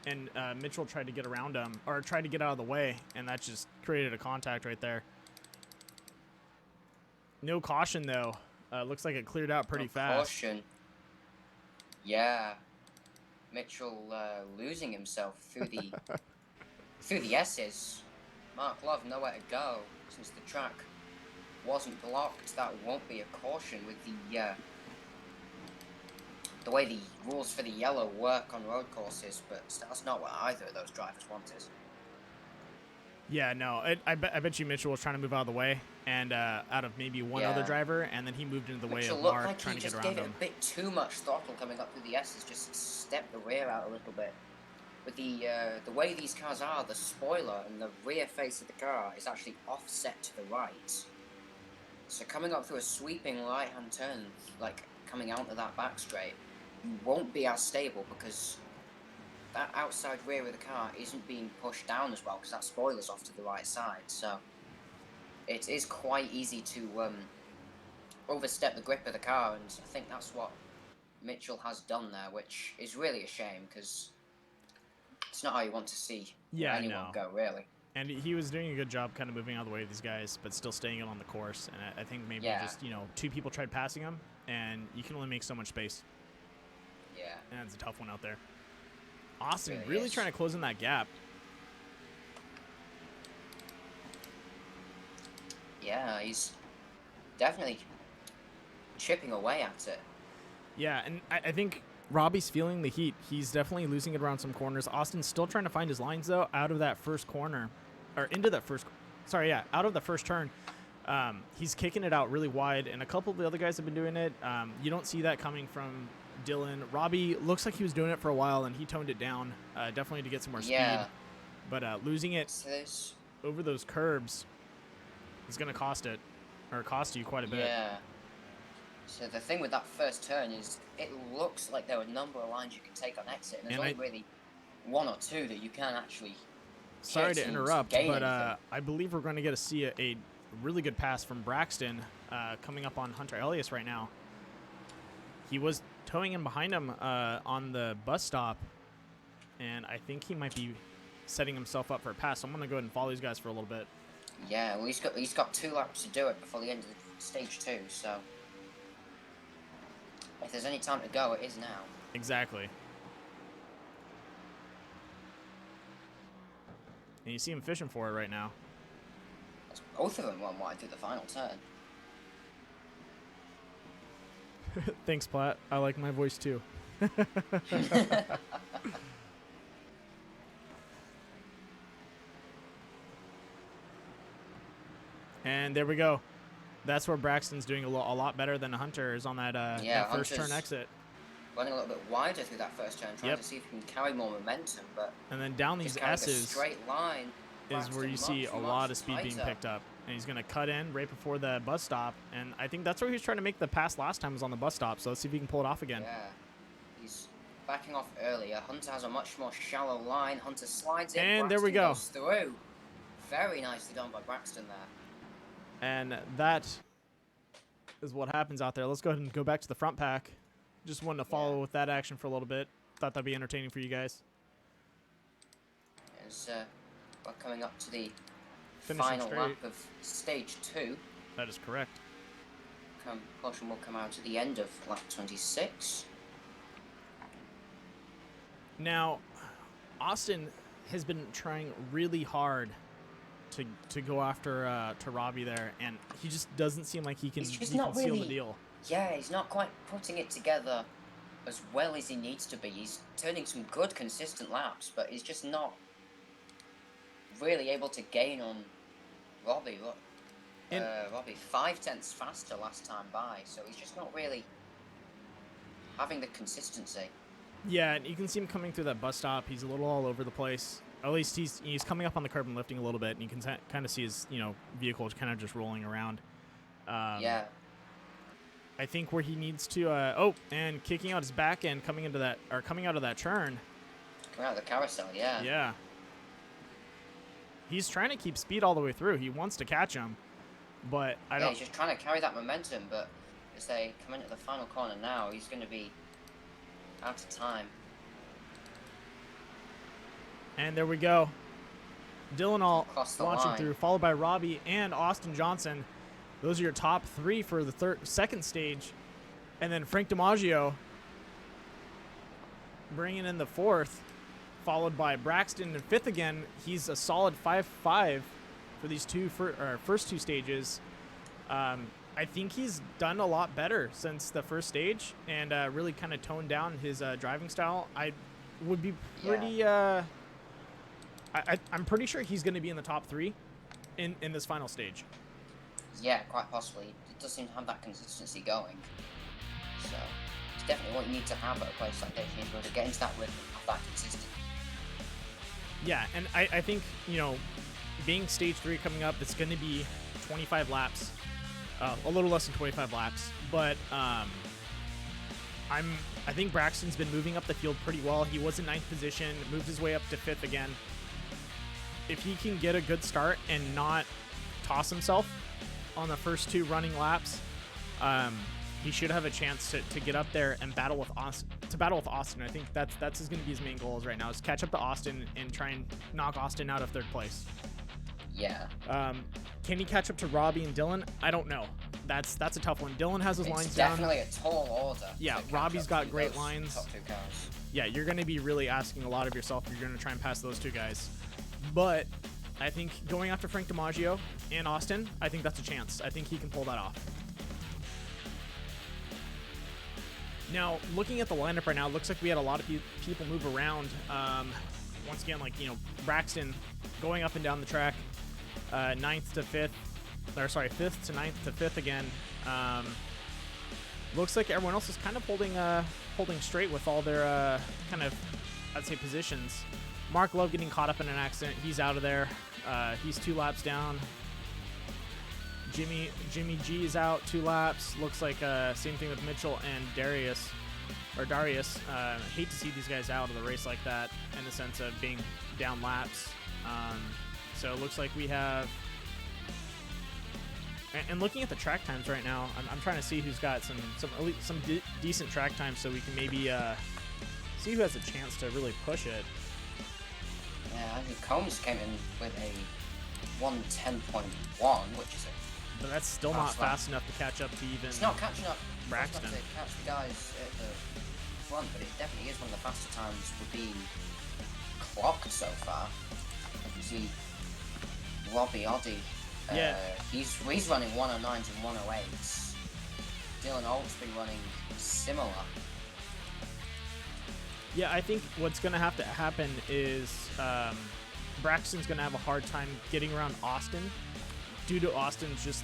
And Mitchell tried to get around him, or tried to get out of the way, and that just created a contact right there. No caution, though. Looks like it cleared out pretty fast. Caution. Yeah. Mitchell losing himself through the through the S's. Mark Love nowhere to go since the track wasn't blocked, that won't be a caution with the way the rules for the yellow work on road courses, but that's not what either of those drivers wanted. Yeah, no, I bet you Mitchell was trying to move out of the way, and out of maybe one other driver, and then he moved into the way of Mark, like trying to get around him. Mitchell looked like he just gave it a bit too much throttle coming up through the S's, just stepped the rear out a little bit. With the way these cars are, the spoiler and the rear face of the car is actually offset to the right. So coming up through a sweeping right-hand turn, like coming out of that back straight, you won't be as stable because that outside rear of the car isn't being pushed down as well because that spoiler's off to the right side. So it is quite easy to overstep the grip of the car, and I think that's what Mitchell has done there, which is really a shame because it's not how you want to see anyone go, really. And he was doing a good job kind of moving out of the way of these guys, but still staying on the course. And I think maybe just, two people tried passing him, and you can only make so much space. Yeah. And it's a tough one out there. Austin really trying to close in that gap. Yeah, he's definitely chipping away at it. Yeah, and I think Robbie's feeling the heat. He's definitely losing it around some corners. Austin's still trying to find his lines, though, out of that first corner. Or into that first... Sorry, yeah, out of the first turn. He's kicking it out really wide, and a couple of the other guys have been doing it. You don't see that coming from Dylan. Robbie looks like he was doing it for a while, and he toned it down, definitely to get some more speed. But losing it over those curbs is going to cost you quite a bit. Yeah. So the thing with that first turn is it looks like there are a number of lines you can take on exit, and there's only really one or two that you can actually Sorry to interrupt, but I believe we're going to get to see a really good pass from Braxton coming up on Hunter Elias right now. He was towing in behind him on the bus stop, and I think he might be setting himself up for a pass. So I'm going to go ahead and follow these guys for a little bit. Yeah, well, he's got 2 laps to do it before the end of the stage 2, so if there's any time to go, it is now. Exactly. And you see him fishing for it right now. Both of them run wide through the final turn. Thanks, Platt. I like my voice too. And there we go. That's where Braxton's doing a lot better than Hunter is on that, that first turn exit. Running a little bit wider through that first turn, trying to see if he can carry more momentum. But and then down these S's straight line is where you see a lot of speed being picked up. And he's going to cut in right before the bus stop. And I think that's where he was trying to make the pass last time was on the bus stop. So let's see if he can pull it off again. Yeah, he's backing off earlier. Hunter has a much more shallow line. Hunter slides in. And Braxton there we go. Goes through. Very nicely done by Braxton there. And that is what happens out there. Let's go ahead and go back to the front pack. Just wanted to follow with that action for a little bit. Thought that'd be entertaining for you guys. As we're coming up to the Finishing final straight. lap of stage 2. That is correct. Caution will come out to the end of lap 26. Now, Austin has been trying really hard to go after to Robbie there, and he just doesn't seem like he can seal the deal. Yeah, he's not quite putting it together as well as he needs to be. He's turning some good, consistent laps, but he's just not really able to gain on Robbie. Robbie 5/10 faster last time by, so he's just not really having the consistency. Yeah, and you can see him coming through that bus stop. He's a little all over the place. At least he's coming up on the curb and lifting a little bit, and you can kind of see his vehicle kind of just rolling around. Yeah. I think where he needs to and kicking out his back end coming out of that turn. Coming out of the carousel, yeah. Yeah. He's trying to keep speed all the way through. He wants to catch him, but I don't. He's just trying to carry that momentum, but as they come into the final corner now, he's going to be out of time. And there we go. Dylan all launching line. through, followed by Robbie and Austin Johnson. Those are your top 3 for the second stage. And then Frank DiMaggio bringing in the 4th, followed by Braxton in 5th again. He's a solid 5-5 for these first 2 stages. I think he's done a lot better since the first stage and really kind of toned down his driving style. I would be pretty. I'm pretty sure he's going to be in the top 3 in this final stage. Yeah, quite possibly. It does seem to have that consistency going. So it's definitely what you need to have at a place like this. You need to get into that rhythm and have that consistent. Yeah, and I think, you know, being stage 3 coming up, it's going to be 25 laps, a little less than 25 laps. But I think Braxton's been moving up the field pretty well. He was in 9th position, moved his way up to 5th again. If he can get a good start and not toss himself on the first 2 running laps, he should have a chance to get up there and battle with Austin. I think that's going to be his main goals right now, is catch up to Austin and try and knock Austin out of 3rd place. Yeah. Can he catch up to Robbie and Dylan? I don't know. That's a tough one. Dylan has his lines down. Definitely a tall order. Yeah, Robbie's got great lines. Top 2 cars. Yeah, you're going to be really asking a lot of yourself if you're going to try and pass those 2 guys. But I think going after Frank DiMaggio and Austin, I think that's a chance. I think he can pull that off. Now, looking at the lineup right now, it looks like we had a lot of people move around. Once again, like, you know, Braxton going up and down the track, 9th to 5th, or sorry, 5th to 9th to 5th again. Looks like everyone else is kind of holding straight with all their kind of, I'd say, positions. Mark Love getting caught up in an accident. He's out of there. He's 2 laps down. Jimmy G is out 2 laps. Looks like same thing with Mitchell and Darius. Hate to see these guys out of the race like that in the sense of being down laps. So it looks like we have. And looking at the track times right now, I'm trying to see who's got some decent track times, so we can maybe see who has a chance to really push it. Yeah, I think Combs came in with a 1:10.1, which is but that's still not fast enough to catch up to even. It's not catching up. Braxton. To catch the guys at the front, but it definitely is one of the faster times we've been clocked so far. You see, Robbie Oddy. He's running 109s and 108s. Dylan Alt's been running similar. Yeah, I think what's going to have to happen is Braxton's going to have a hard time getting around Austin due to Austin's just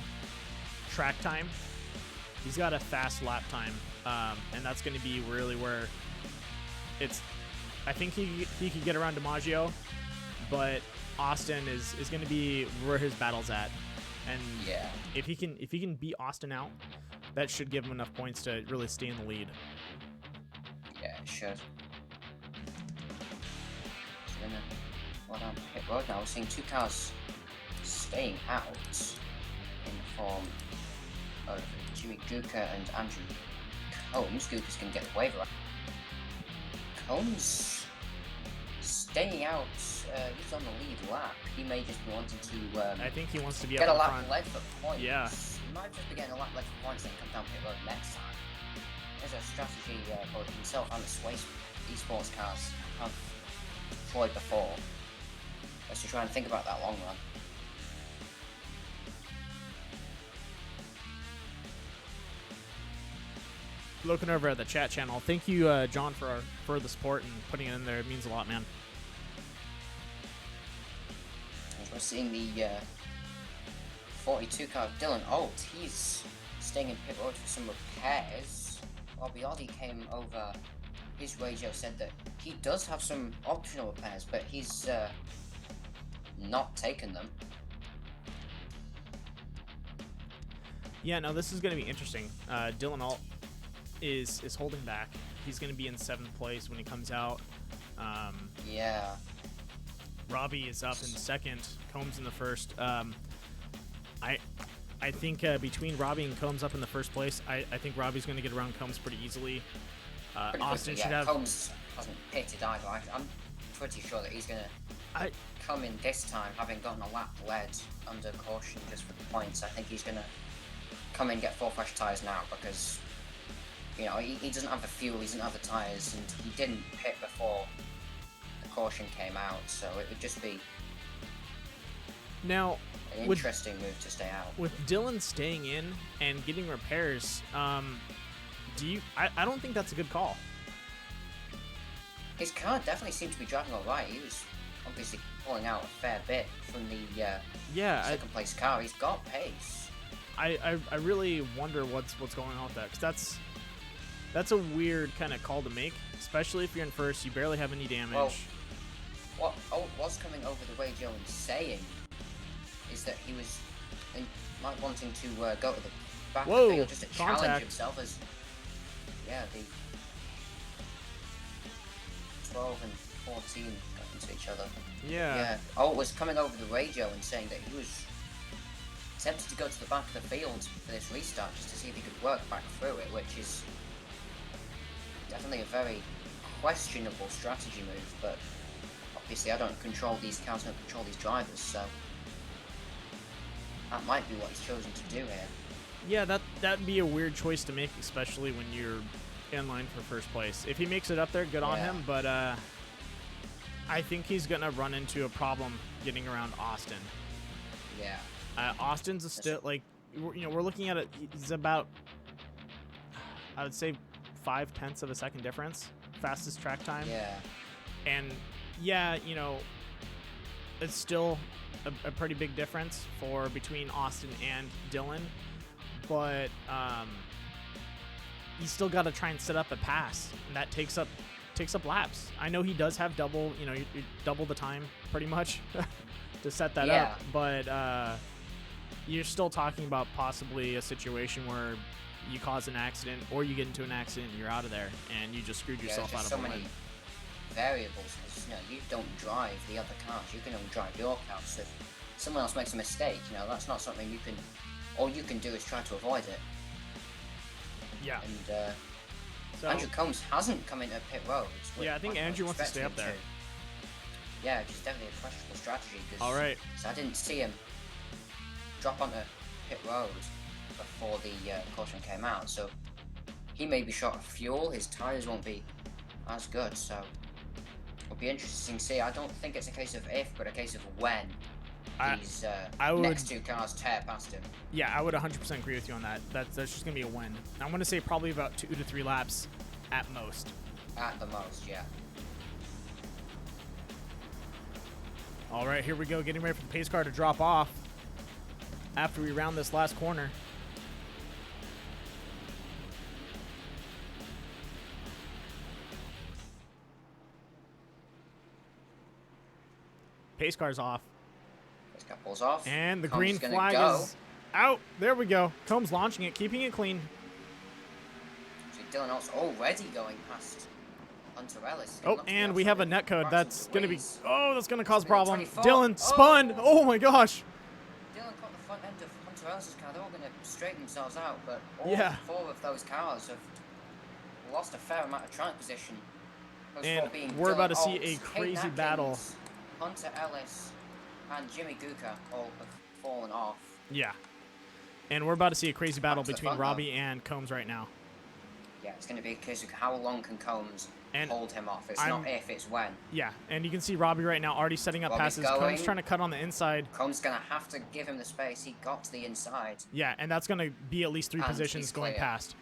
track time. He's got a fast lap time, and that's going to be really where it's. I think he could get around DiMaggio, but Austin is going to be where his battle's at, and yeah, if he can beat Austin out, that should give him enough points to really stay in the lead. Yeah, it should. Well done, pit road now. We're seeing 2 cars staying out in the form of Jimmy GIGA and Andrew Combs. GIGA's going to get the waiver. Combs staying out. He's on the lead lap. He may just be wanting to. I think he wants to be get up a lap front. led for points. Yeah. He might just be getting a lap led for points and come down pit road next time. There's a strategy both himself and the Sway esports cars have employed before. Let's just try and think about that long run. Looking over at the chat channel, thank you, John, for the support and putting it in there. It means a lot, man. As we're seeing the 42 car of Dylan Alt, he's staying in pit road for some repairs. Robbie Oddy came over. His radio said that he does have some optional repairs, but he's not taken them. Yeah, no, this is going to be interesting. Dylan Alt is holding back. He's going to be in 7th place when he comes out. Yeah. Robbie is up in 2nd. Combs in the 1st. I think between Robbie and Combs up in the 1st place, I think Robbie's going to get around Combs pretty easily. Austin should have. Combs hasn't pitted either. I'm pretty sure that he's going to come in this time, having gotten a lap led under caution just for the points. I think he's going to come in and get 4 fresh tyres now because, you know, he doesn't have the fuel, he doesn't have the tyres, and he didn't pit before the caution came out, so it would just be Now, An interesting move to stay out. with Dylan staying in and getting repairs, do you? I don't think that's a good call. His car definitely seemed to be driving all right. He was obviously pulling out a fair bit from the second place car. He's got pace. I really wonder what's going on with that, because that's a weird kind of call to make, especially if you're in first. You barely have any damage. Well, what was coming over the radio and saying is that he was like wanting to go to the back of the field just to challenge himself as the 12 and 14 got into each other. Yeah. It was coming over the radio and saying that he was tempted to go to the back of the field for this restart just to see if he could work back through it, which is definitely a very questionable strategy move, but obviously I don't control these cars, I don't control these drivers, so that might be what he's chosen to do here. Yeah, that'd be a weird choice to make, especially when you're in line for first place. If he makes it up there, good on him, but I think he's gonna run into a problem getting around Austin. Yeah. Austin's still, like, we're looking at it, he's about, I would say, 0.5 of a second difference, fastest track time. Yeah. And it's still a pretty big difference between Austin and Dylan, but you still got to try and set up a pass, and that takes up laps. I know he does have double the time pretty much to set that up, but you're still talking about possibly a situation where you cause an accident or you get into an accident and you're out of there and you just screwed yourself out of the win. So many variables, because you don't drive the other cars, you can only drive your car. So if someone else makes a mistake, that's not something you can. All you can do is try to avoid it. Yeah. And Andrew Combs hasn't come into pit road. Yeah, I think Andrew wants to stay up there. Yeah, which is definitely a questionable strategy. All right. So I didn't see him drop onto pit road before the caution came out, so he may be short of fuel. His tires won't be as good, so it'll be interesting to see. I don't think it's a case of if, but a case of when these next two cars tear past him. Yeah, I would 100% agree with you on that. That's just gonna be a win. I'm gonna say probably about 2 to 3 laps at most. At the most, yeah. All right, here we go, getting ready for the pace car to drop off after we round this last corner. Pace car's off. Pace car pulls off. And the green flag is out. There we go. Combs launching it, keeping it clean. So Dylan Alt's already going past Hunter Ellis. Oh, and we have a netcode. That's going to be... Oh, that's going to cause a problem. Dylan spun. Oh, my gosh. Dylan caught the front end of Hunter Ellis' car. They're all going to straighten themselves out, but all 4 of those cars have lost a fair amount of track position. And we're about to see a crazy battle. Hunter Ellis and Jimmy Guka all have fallen off. Yeah. And we're about to see a crazy battle between Robbie and Combs right now. Yeah, it's going to be a case of how long can Combs hold him off. It's not if, it's when. Yeah, and you can see Robbie right now already setting up passes. Combs trying to cut on the inside. Combs going to have to give him the space. He got to the inside. Yeah, and that's going to be at least 3 positions going past.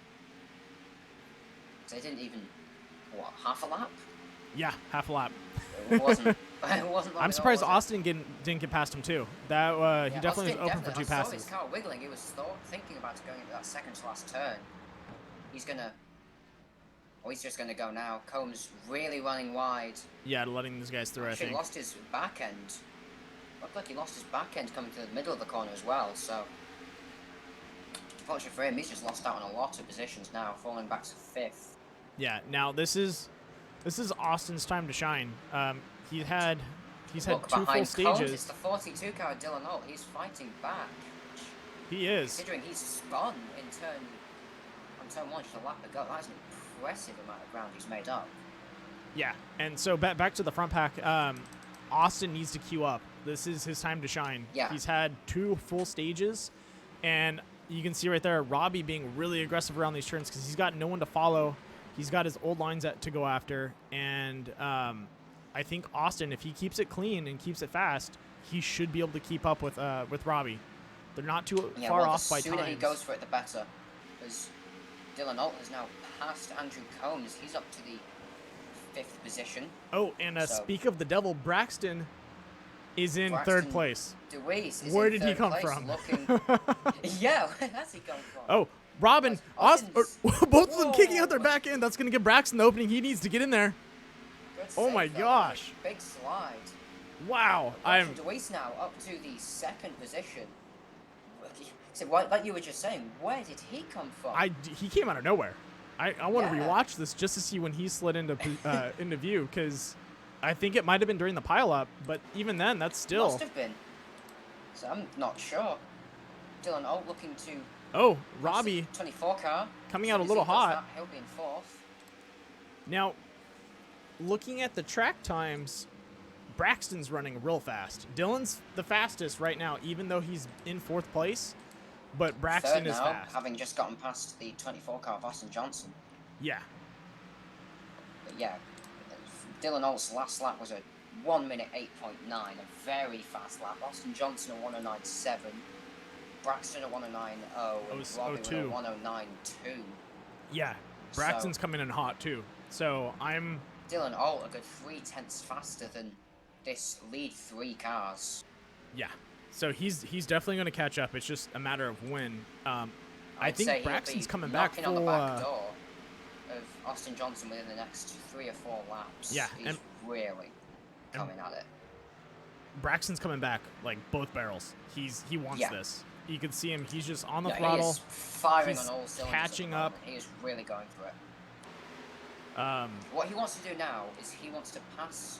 So they didn't even, half a lap? Yeah, half a lap. It wasn't. I'm surprised Austin didn't get past him too. That he definitely was open for 2 passes. I saw his car wiggling. He was thinking about going into that second to last turn. He's just gonna go now. Combs really running wide. Yeah, letting these guys through. I think. He lost his back end. Looked like he lost his back end coming to the middle of the corner as well. So, unfortunately for him, he's just lost out on a lot of positions now, falling back to 5th. Yeah. Now this is Austin's time to shine. He's had 2 full stages. Combs, it's the 42 car Dylan Alt. He's fighting back. He is. Considering he's spun in turn 1 just a lap ago. That's an impressive amount of ground he's made up. Yeah, and so back to the front pack. Austin needs to queue up. This is his time to shine. Yeah. He's had 2 full stages, and you can see right there Robbie being really aggressive around these turns because he's got no one to follow. He's got his old lines to go after, and I think Austin, if he keeps it clean and keeps it fast, he should be able to keep up with Robbie. They're not too Yeah, far well, off by the sooner he times. goes for it, the better. Because Dylan Alt has now passed Andrew Combs. He's up to the 5th position. Oh, and So- speak of the devil, Braxton is in third place. DeWeese is Where in did he third come place from? Looking... yeah, where has he come from? Oh, Robin, Austin's- both of them kicking out their Whoa. back end. That's going to give Braxton the opening he needs to get in there. Good Oh save, my though. gosh. Big slide. Wow. DeWeese now up to the 2nd position. So, like you were just saying, where did he come from? He came out of nowhere. I want to Yeah. rewatch this just to see when he slid into into view, because I think it might have been during the pileup, but even then, that's still. Must have been. So I'm not sure. Dylan Alt looking to... Oh, Robbie 24 car. coming As out a soon as little he does hot. that, he'll be in 4th. Now, looking at the track times, Braxton's running real fast. Dylan's the fastest right now, even though he's in 4th place. But Braxton Third is now, fast. having just gotten past the 24 car of Austin Johnson. Yeah. But yeah, Dylan Alt's last lap was a 1 minute 8.9, a very fast lap. Austin Johnson a 109.7, Braxton a 109.0, and Robbie with a 02. 109.2. Yeah. Braxton's coming in hot too. So I'm. Dylan Alt a good 3/10 faster than this lead 3 cars. Yeah. So he's definitely going to catch up. It's just a matter of when. I I'd say think he'll Braxton's be coming back knocking on the full. back door of Austin Johnson within the next 3 or 4 laps. Yeah, He's and- really coming at it. Braxton's coming back like both barrels. He wants Yeah. this. You can see him. He's just on the Yeah, he throttle. is firing He's on all cylinders. at the catching up. moment. He is really going for it. Um, What he wants to do now is he wants to pass.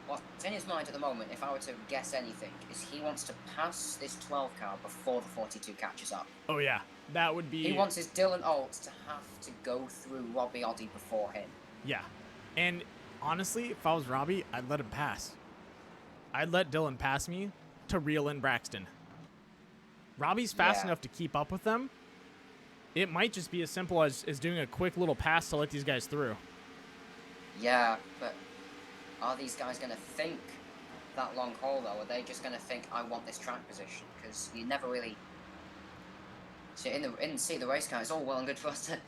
What's in his mind at the moment, if I were to guess anything, is he wants to pass this 12 car before the 42 catches up. oh yeah, that would be. He wants his Dylan Alt to have to go through Robbie Oddy before him. Yeah, and honestly, if I was Robbie, I'd let him pass. I'd let Dylan pass me to reel in Braxton. Robbie's fast Yeah. enough to keep up with them. It might just be as simple as doing a quick little pass to let these guys through. Yeah, but are these guys going to think that long haul, though? Are they just going to think, I want this track position? Because you never really... So in the race car, it's all well and good for us to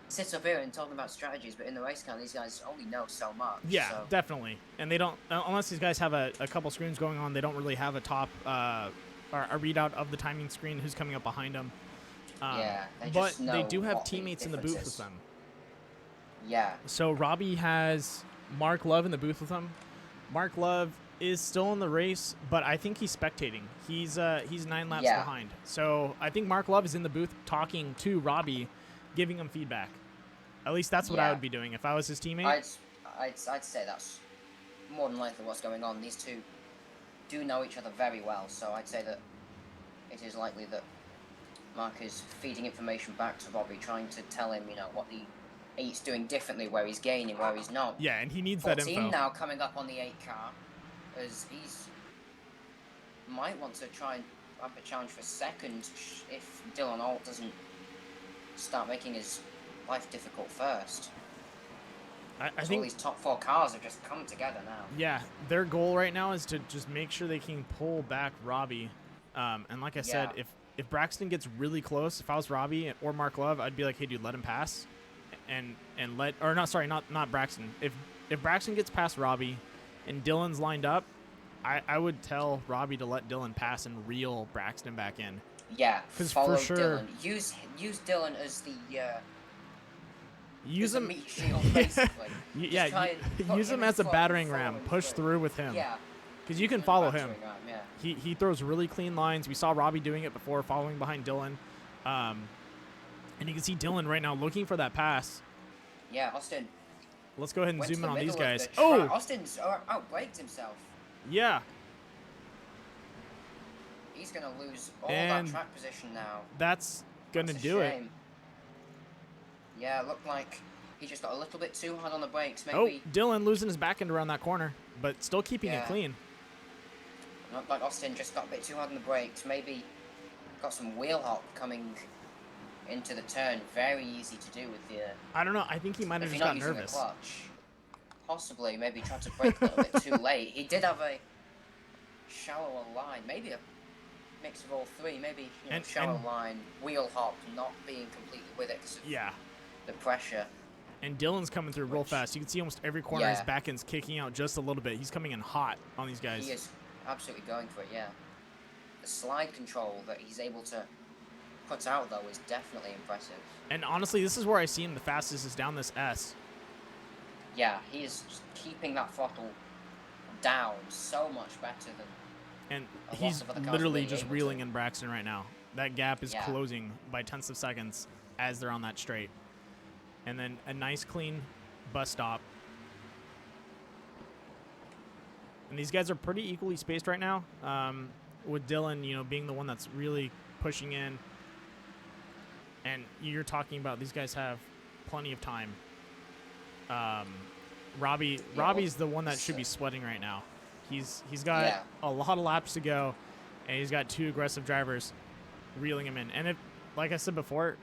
sit up here and talk about strategies, but in the race car, these guys only know so much. Yeah, so. definitely. And they don't, unless these guys have a couple screens going on, they don't really have a top or a readout of the timing screen, who's coming up behind them. Yeah, they but just know they do have what the teammates in the difference booth is. with them. Yeah, So Robbie has Mark Love in the booth with him. Mark Love is still in the race, but I think he's spectating. He's 9 laps Yeah. behind. So I think Mark Love is in the booth talking to Robbie, giving him feedback. At least that's what I Yeah. would be doing if I was his teammate. I'd say that's more than likely what's going on. These two do know each other very well, so I'd say that it is likely that Mark is feeding information back to Robbie, trying to tell him, what he's doing differently, where he's gaining, where he's not. Yeah, and he needs that 14 info. now coming up on the 8 car, as he's might want to try and have a challenge for second if Dylan Alt doesn't start making his life difficult first. I So all think, these top 4 cars have just come together now. yeah, their goal right now is to just make sure they can pull back Robbie. And like I said, Yeah. if Braxton gets really close, if I was Robbie or Mark Love, I'd be like, hey, dude, let him pass. And let, or not, sorry, not Braxton. If Braxton gets past Robbie and Dylan's lined up, I would tell Robbie to let Dylan pass and reel Braxton back in. Yeah, 'Cause follow for sure- Dylan. Use Dylan as the Use as a him, meat shield, basically. yeah, Just try and put use him in as a front, battering follow ram. him Push through with him. Yeah. Because you can in a follow him. battering ram, yeah. He throws really clean lines. We saw Robbie doing it before, following behind Dylan. And you can see Dylan right now looking for that pass. Yeah, Austin. Let's go ahead and Went to zoom the in on these middle of guys. the track. Oh, Austin's outbraked himself. yeah. He's going to lose all And that track position now. That's going to That's a do it. shame. Yeah, looked like he just got a little bit too hard on the brakes. Oh, Maybe Dylan losing his back end around that corner, but still keeping it Yeah. clean. looked like Austin just got a bit too hard on the brakes. Maybe got some wheel hop coming into the turn. Very easy to do with the... I don't know. I think he might have if just you're got not using nervous. the clutch. Possibly, maybe tried to brake a little bit too late. He did have a shallower line, maybe a mix of all three, maybe shallow line, wheel hop, not being completely with it because of the pressure. And Dylan's coming through real fast. You can see almost every corner his back end's kicking out just a little bit. He's coming in hot on these guys. He is absolutely going for it, yeah. The slide control that he's able to put out, though, is definitely impressive. And honestly, this is where I see him the fastest, is down this S. Yeah, he is just keeping that throttle down so much better than... And he's literally just reeling in Braxton right now. That gap is closing by tenths of seconds as they're on that straight. And then a nice, clean bus stop. And these guys are pretty equally spaced right now, with Dylan, being the one that's really pushing in. And you're talking about these guys have plenty of time. Robbie's the one that should be sweating right now. He's got a lot of laps to go, and he's got two aggressive drivers reeling him in. And if, like I said before,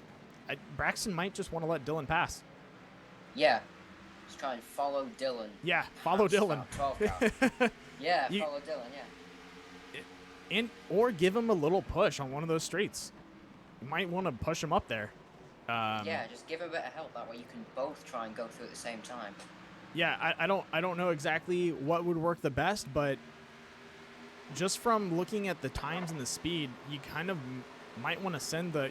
Braxton might just want to let Dylan pass. Yeah. Just try and follow Dylan. Yeah, follow Dylan. Follow Dylan, yeah. Or give him a little push on one of those straights. You might want to push him up there. Just give him a bit of help. That way you can both try and go through at the same time. Yeah, I don't know exactly what would work the best, but just from looking at the times and the speed, you kind of might want to send the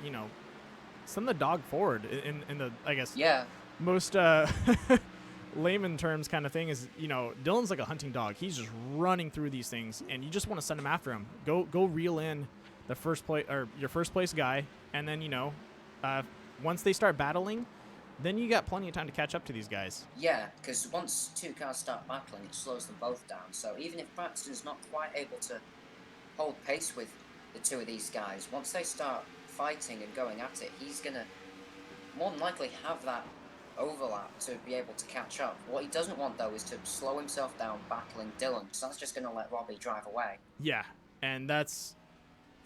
dog forward in the, I guess, most layman terms kind of thing is, Dylan's like a hunting dog. He's just running through these things, and you just want to send him after him. Go reel in the first place, or your first place guy, and then once they start battling, then you got plenty of time to catch up to these guys. Yeah, because once two cars start battling, it slows them both down. So even if Braxton's not quite able to hold pace with the two of these guys, once they start fighting and going at it, he's going to more than likely have that overlap to be able to catch up. What he doesn't want, though, is to slow himself down battling Dylan, because that's just going to let Robbie drive away. Yeah, and that's...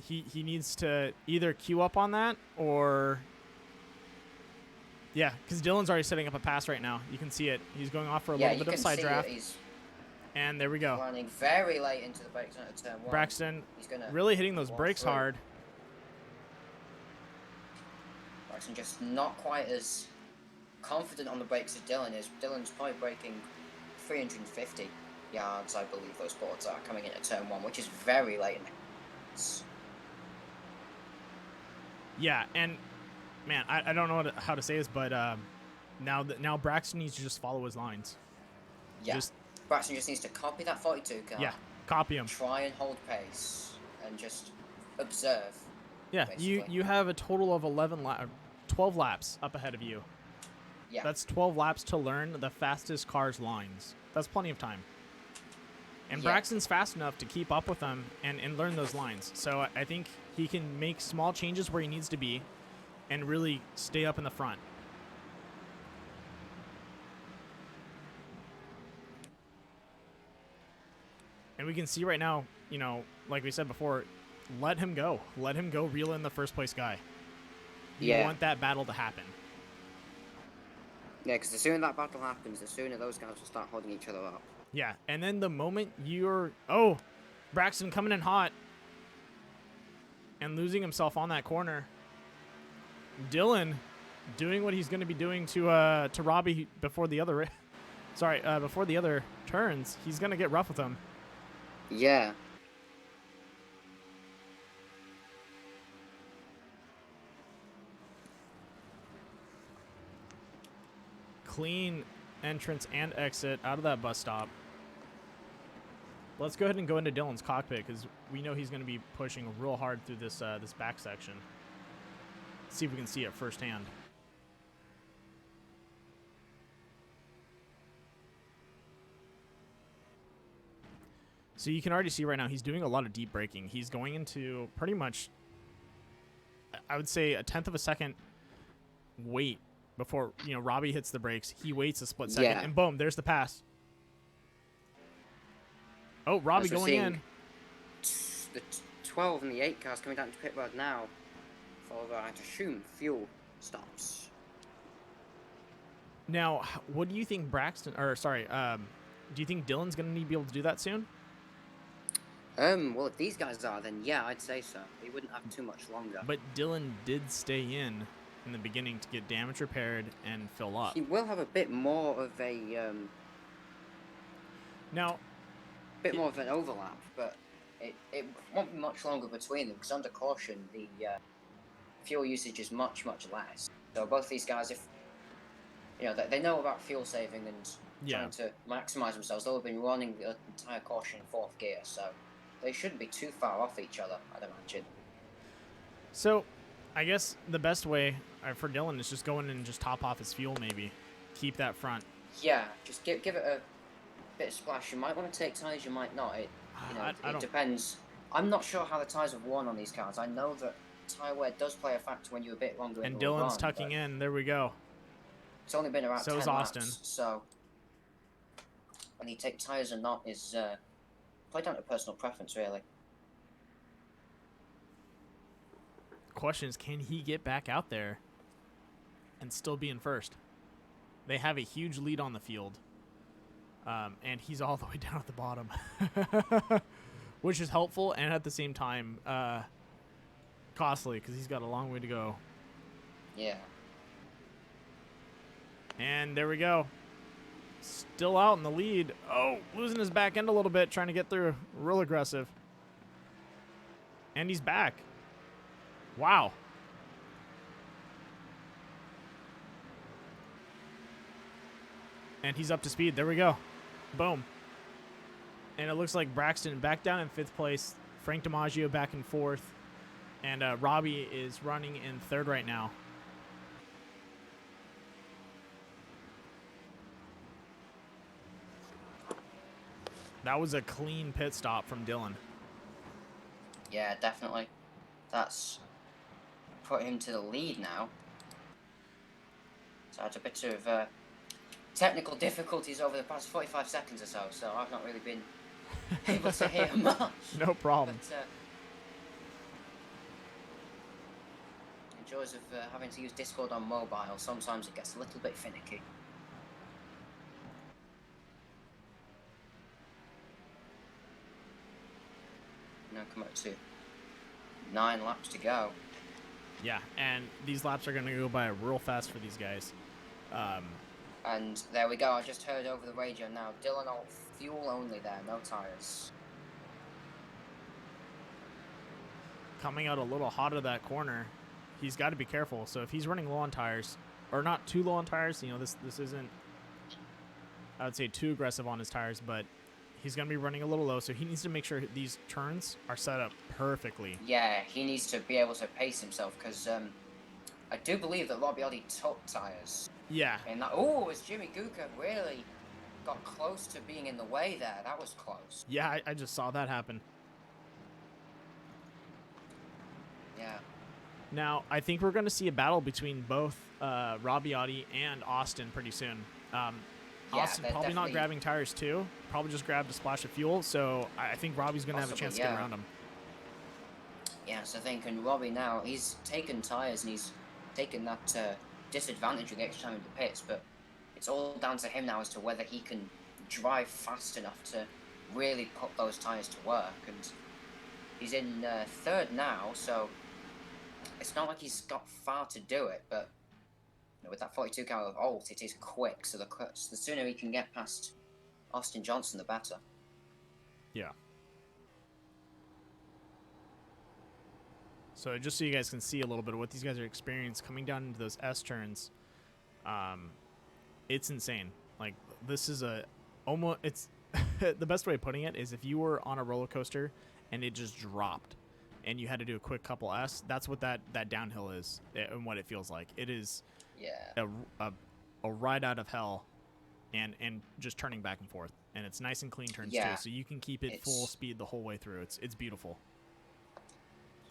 He needs to either queue up on that or... Yeah, because Dylan's already setting up a pass right now. You can see it. He's going off for a little bit of side draft. And there we go. Running very late into the brakes on turn one. Braxton really hitting those brakes hard. Braxton just not quite as confident on the brakes as Dylan is. Dylan's probably braking 350 yards, I believe those boards are, coming into turn one, which is very late in the... Yeah, and... Man, I don't know how to say this, but now Braxton needs to just follow his lines. Yeah, Braxton just needs to copy that 42 car. Yeah, copy him. Try and hold pace and just observe. Yeah, you have a total of 12 laps up ahead of you. Yeah. That's 12 laps to learn the fastest car's lines. That's plenty of time. And Braxton's fast enough to keep up with them and learn those lines. So I think he can make small changes where he needs to be and really stay up in the front. And we can see right now, like we said before, let him go. Let him go reel in the first place guy. You want that battle to happen. Yeah, because the sooner that battle happens, the sooner those guys will start holding each other up. Yeah, and then the moment you're... Oh, Braxton coming in hot and losing himself on that corner. Dylan doing what he's going to be doing to Robbie before the other before the other turns. He's going to get rough with him. Yeah. Clean entrance and exit out of that bus stop. Let's go ahead and go into Dylan's cockpit because we know he's going to be pushing real hard through this this back section. See if we can see it firsthand. So you can already see right now he's doing a lot of deep braking. He's going into pretty much, I would say, a tenth of a second wait before Robbie hits the brakes. He waits a split second, and boom, there's the pass. Oh, Robbie going in. The 12 and the 8 cars coming down to pit road now. Followed by, I assume, fuel stops. Now, what do you think do you think Dylan's going to be able to do that soon? Well, if these guys are, then yeah, I'd say so. He wouldn't have too much longer. But Dylan did stay in the beginning to get damage repaired and fill up. He will have a bit more of a now, more of an overlap, but it won't be much longer between them because under caution the fuel usage is much less. So both these guys, if you know, they know about fuel saving and trying to maximize themselves, they'll have been running the entire caution in 4th gear, so they shouldn't be too far off each other, I'd imagine. So, I guess the best way for Dylan is just go in and just top off his fuel, maybe. Keep that front. Yeah, just give it a bit of splash. You might want to take tyres, you might not. It depends. I'm not sure how the tyres have worn on these cars. I know that tyre wear does play a factor when you're a bit longer in the run. And Dylan's tucking in. There we go. It's only been about 10 is Austin. laps, so whether you take tyres or not is quite down to personal preference, really. Question is, can he get back out there and still be in first? They have a huge lead on the field, and he's all the way down at the bottom, which is helpful and at the same time costly because he's got a long way to go. Yeah. And there we go. Still out in the lead. Oh, losing his back end a little bit, trying to get through. Real aggressive. And he's back. Wow. And he's up to speed. There we go. Boom. And it looks like Braxton back down in 5th place. Frank DiMaggio back in 4th. And Robbie is running in 3rd right now. That was a clean pit stop from Dylan. Yeah, definitely. That's put him to the lead now. So I had a bit of technical difficulties over the past 45 seconds or so I've not really been able to hear much. No problem. But, the joys of having to use Discord on mobile, sometimes it gets a little bit finicky. Now come up to 9 laps to go. Yeah, and these laps are going to go by real fast for these guys. And there we go. I just heard over the radio now. Dylan, fuel only there, no tyres. Coming out a little hot of that corner, he's got to be careful. So if he's running low on tires, or not too low on tires, you know, this isn't, I would say, too aggressive on his tires, but he's going to be running a little low, so he needs to make sure these turns are set up perfectly. Yeah, he needs to be able to pace himself, because I do believe that Robbie already took tyres. Yeah. And that, oh, as Jimmy Guka really got close to being in the way there. That was close. Yeah, I just saw that happen. Yeah. Now, I think we're going to see a battle between both Robbie Audi and Austin pretty soon. Austin probably not grabbing tires too. Probably just grabbed a splash of fuel. So I think Robbie's going to have a chance to get around him. Yeah, so I think, and Robbie now, he's taken tires and he's taken that disadvantage with the extra time in the pits, but it's all down to him now as to whether he can drive fast enough to really put those tires to work. And he's in 3rd now, so it's not like he's got far to do it, but you know, with that 42 cal of Alt, it is quick, so the sooner he can get past Austin Johnson, the better. Yeah. So just so you guys can see a little bit of what these guys are experiencing coming down into those S turns, it's insane. Like, this is it's the best way of putting it is if you were on a roller coaster and it just dropped and you had to do a quick couple S, that's what that downhill is and what it feels like. It is a ride out of hell and just turning back and forth. And it's nice and clean turns too, so you can keep it full speed the whole way through. It's beautiful.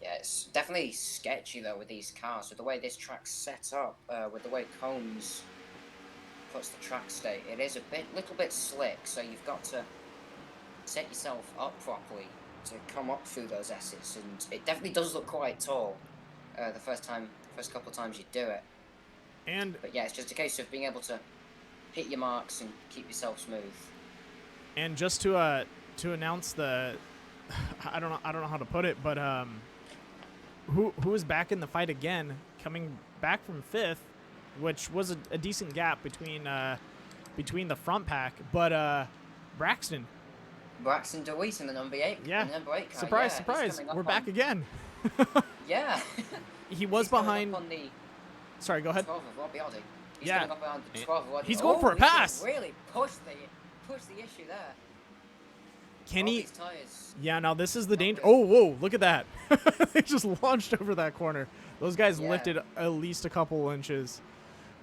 Yeah, it's definitely sketchy though with these cars, with the way this track's set up, with the way Combs puts the track state. It is a little bit slick, so you've got to set yourself up properly to come up through those S's, and it definitely does look quite tall the first couple of times you do it. But yeah, it's just a case of being able to hit your marks and keep yourself smooth. And just to announce the I don't know how to put it, but who is back in the fight again, coming back from 5th, which was a decent gap between the front pack, but Braxton DeWeese in the number 8. Yeah. The number 8 car. Surprise, yeah, surprise. We're back again. Yeah. He was behind. On the Sorry, go ahead. 12 of Robbie Oddy. He's Yeah. coming up around the 12 of Robbie. He's going for a pass. Really push the issue there. Can he? Robbie's tires. Yeah, now this is the danger. Really. Oh, whoa, look at that. They just launched over that corner. Those guys Yeah. lifted at least a couple inches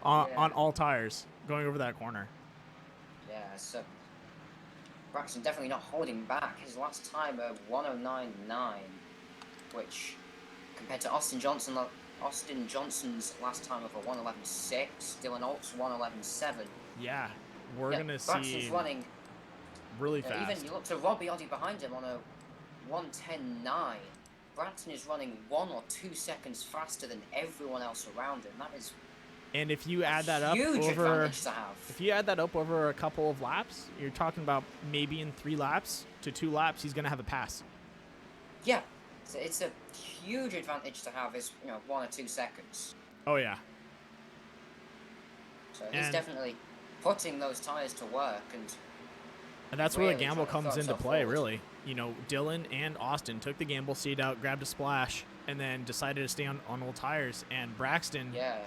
on all tires going over that corner. Yeah, so Braxton definitely not holding back. His last time 109.9, which compared to Austin Johnson's last time of a 111.6, Dylan Alt's 111.7. Yeah, we're gonna Braxton's see running really fast. Even you look to Robbie Oddy behind him on a 110.9. Braxton is running 1 or 2 seconds faster than everyone else around him. That is And if you add that up huge over, advantage to have. if you add that up over a couple of laps, you're talking about maybe in 3 laps to 2 laps, he's gonna have a pass. Yeah, it's a huge advantage to have. Is 1 or 2 seconds. Oh yeah. So he's definitely putting those tires to work, And that's where the really gamble trying to comes throw into himself play, forward. really. Dylan and Austin took the gamble, stayed out, grabbed a splash, and then decided to stay on old tires. And Braxton, yeah.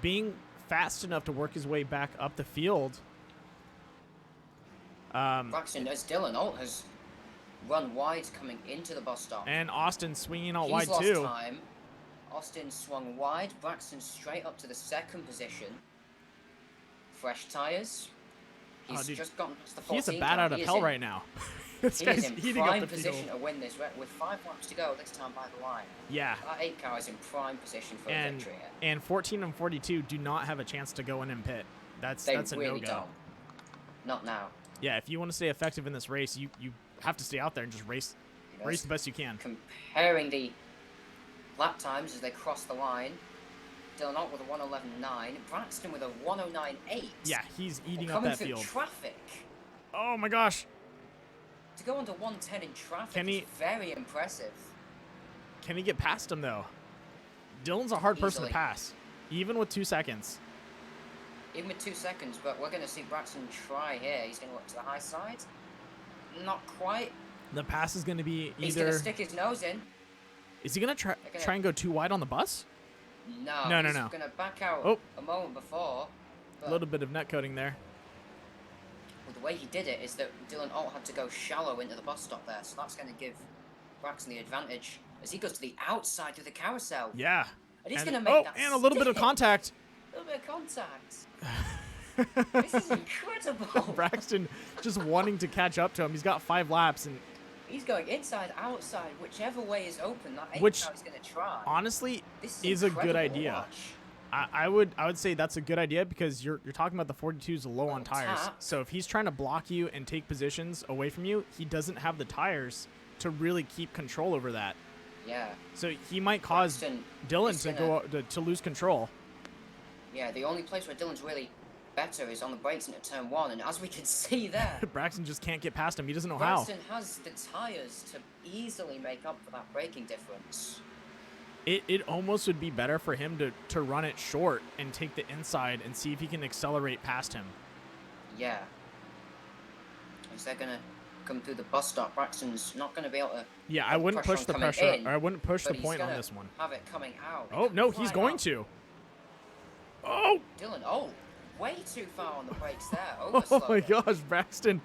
being fast enough to work his way back up the field. Braxton, as Dylan Alt has run wide coming into the bus stop. And Austin swinging out He's wide lost too. time. Austin swung wide. Braxton straight up to the 2nd position. Fresh tires. He's Dude, just gotten past the 14. He's a bat out of hell right now. This He guy's is in heating up prime the position field. to win this with 5 laps to go this time by the line. Yeah. That 8 car is in prime position for a And victory here. and 14 and 42 do not have a chance to go in and pit. That's They a really no-go. don't. Not now. Yeah, if you want to stay effective in this race, you have to stay out there and just race the best you can. Comparing the lap times as they cross the line, Dylan Alt with a 111.9, Braxton with a 109.8. Yeah, he's eating up coming that through field. traffic. Oh my gosh. To go under 110 in traffic Can he- is very impressive. Can he get past him though? Dylan's a hard person to Easily. pass, even with 2 seconds. Even with 2 seconds, but we're going to see Braxton try here. He's going to look to the high side. Not quite. The pass is going to be He's going to either. stick his nose in. Is he going to They're try and go too wide on the bus? No, No. he's going to back out Oh. a moment before. A But little bit of net coating there. well, the way he did it is that Dylan Alt had to go shallow into the bus stop there, so that's going to give Braxton the advantage as he goes to the outside through the carousel. Yeah. And he's And- going to make that and a little bit of stick. contact. A little bit of contact. This is incredible. Braxton just wanting to catch up to him. He's got 5 laps, and He's going inside, outside, whichever way is open. That 8 Which- car is going to try. honestly, This is a good incredible to idea. watch. I would say that's a good idea because you're talking about the 42's low on On tires. tap. So if he's trying to block you and take positions away from you, he doesn't have the tires to really keep control over that. Yeah. So he might cause Braxton Dylan is to lose control. Yeah, the only place where Dylan's really better is on the brakes into turn 1, and as we can see there, Braxton just can't get past him. He doesn't know how. Braxton has the tires to easily make up for that braking difference. It almost would be better for him to run it short and take the inside and see if he can accelerate past him. Yeah. Is they're going to come through the bus stop? Braxton's not going to be able to. Yeah, I have wouldn't push on the coming pressure. in, Or I wouldn't push but the he's point on gonna this one. Have it coming out. Oh no, he's Right going out. to. Oh. Dylan, way too far on the brakes there. Oh Overslowed my it. gosh, Braxton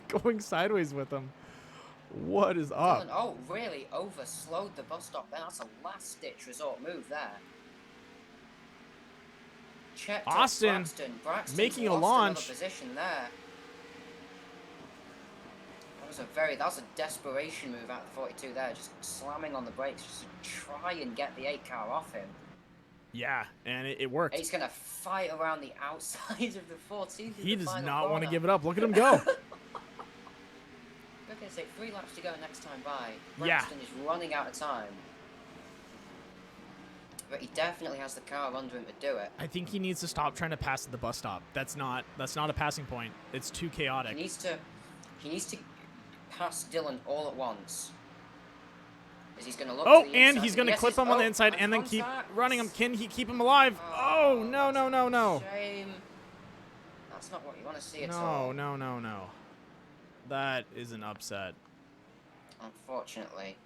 going sideways with him. What is up? Dylan, really overslowed the bus stop there. That's a last-ditch resort move there. Checked up Austin Braxton's making a lost launch. another position there. That was a desperation move out of the 42 there, just slamming on the brakes just to try and get the 8 car off him. Yeah, and it worked. He's gonna fight around the outside of the 14. He does not want to give it up. Look at him go. We're gonna say 3 laps to go next time by. Yeah. Braxton is running out of time. But he definitely has the car under him to do it. I think he needs to stop trying to pass at the bus stop. That's not a passing point. It's too chaotic. He needs to past Dylan all at once. Is he's going to look Oh, to the and inside. he's going to Yes, clip him on the inside and and then keep contact. running him. Can he keep him alive? Oh, no, no, no, no. Shame. That's not what you want to see at all. No, no, no, no. That is an upset. Unfortunately.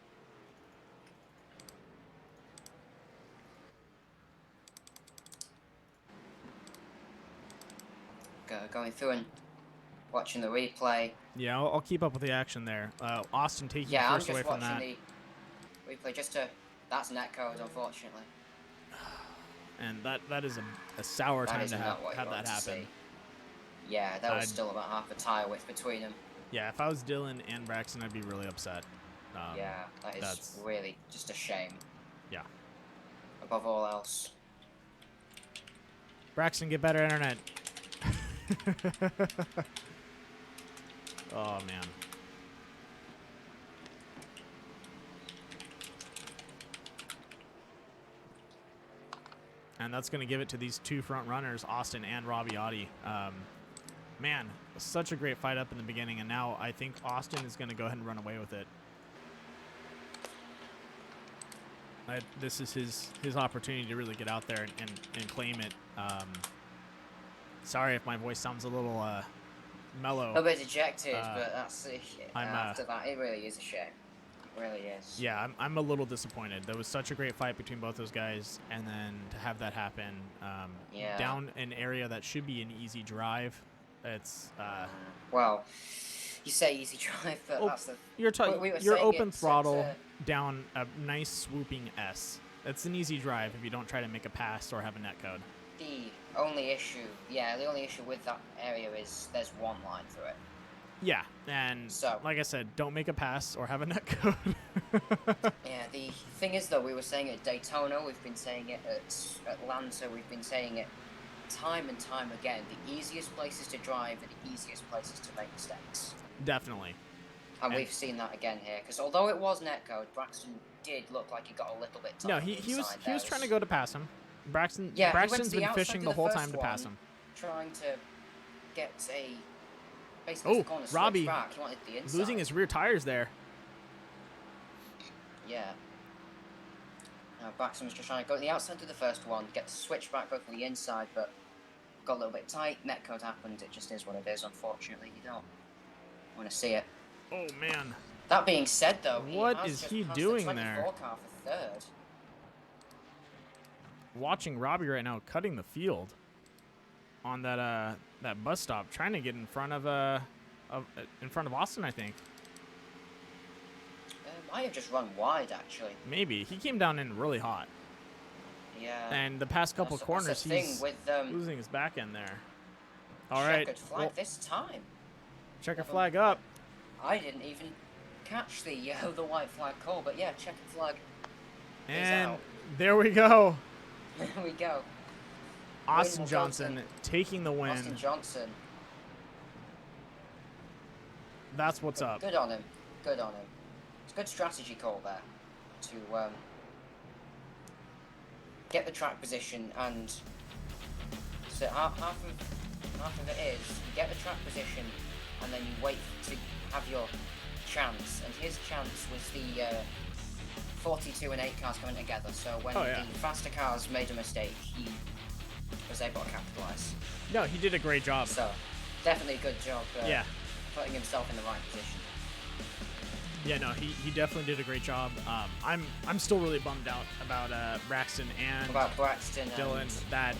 Going through and watching the replay. Yeah, I'll keep up with the action there. Austin taking Yeah, I'm first just away from that. watching the replay just to... That's netcode, unfortunately. And that is a sour time to have that happen. See. Yeah, that was still about half a tire width between them. Yeah, if I was Dylan and Braxton, I'd be really upset. Yeah, that's really just a shame. Yeah. Above all else. Braxton, get better internet. Oh, man. And that's going to give it to these two front runners, Austin and Robbie Audi. Man, such a great fight up in the beginning, and now I think Austin is going to go ahead and run away with it. This is his opportunity to really get out there and claim it. Sorry if my voice sounds a little mellow. A little bit dejected, but that's after that, it really is a shame. It really is. Yeah, I'm a little disappointed. There was such a great fight between both those guys, and then to have that happen down an area that should be an easy drive, it's well, you say easy drive, but that's the you're open throttle down a nice swooping S. It's an easy drive if you don't try to make a pass or have a netcode. The only issue with that area is there's one line through it. Yeah, and so, like I said, don't make a pass or have a netcode. Yeah, the thing is, though, we were saying it at Daytona, we've been saying it at Atlanta, we've been saying it time and time again. The easiest places to drive are the easiest places to make mistakes. Definitely. And we've seen that again here, because although it was netcode, Braxton did look like he got a little bit tight. No, he was trying to go to pass him. Braxton's been fishing the whole time to pass him. Trying to get basically the corner Robbie back. He wanted the inside. Losing his rear tires there. Yeah. Braxton was just trying to go to the outside to the first one, get the switch back, go for the inside, but got a little bit tight. Netcode happened. It just is what it is, unfortunately. You don't want to see it. Oh, man. That being said, though, what is he doing there? Car for third. Watching Robbie right now cutting the field on that bus stop, trying to get in front of Austin, I think. Might have just run wide, actually. Maybe. He came down in really hot. Yeah. And the past couple corners, he's losing his back end there. All right. Checkered flag this time. Checkered flag up. I didn't even catch the white flag call, but yeah, checkered flag. And out. There we go. There we go. Austin Johnson taking the win. Austin Johnson. That's what's up. Good on him. Good on him. It's a good strategy call there to get the track position, and so half of it is you get the track position and then you wait to have your chance, and his chance was the 42 and 8 cars coming together, so when the faster cars made a mistake, he was able to capitalize. No, he did a great job. So definitely a good job putting himself in the right position. Yeah, no, he definitely did a great job. I'm still really bummed out about Braxton and Dylan.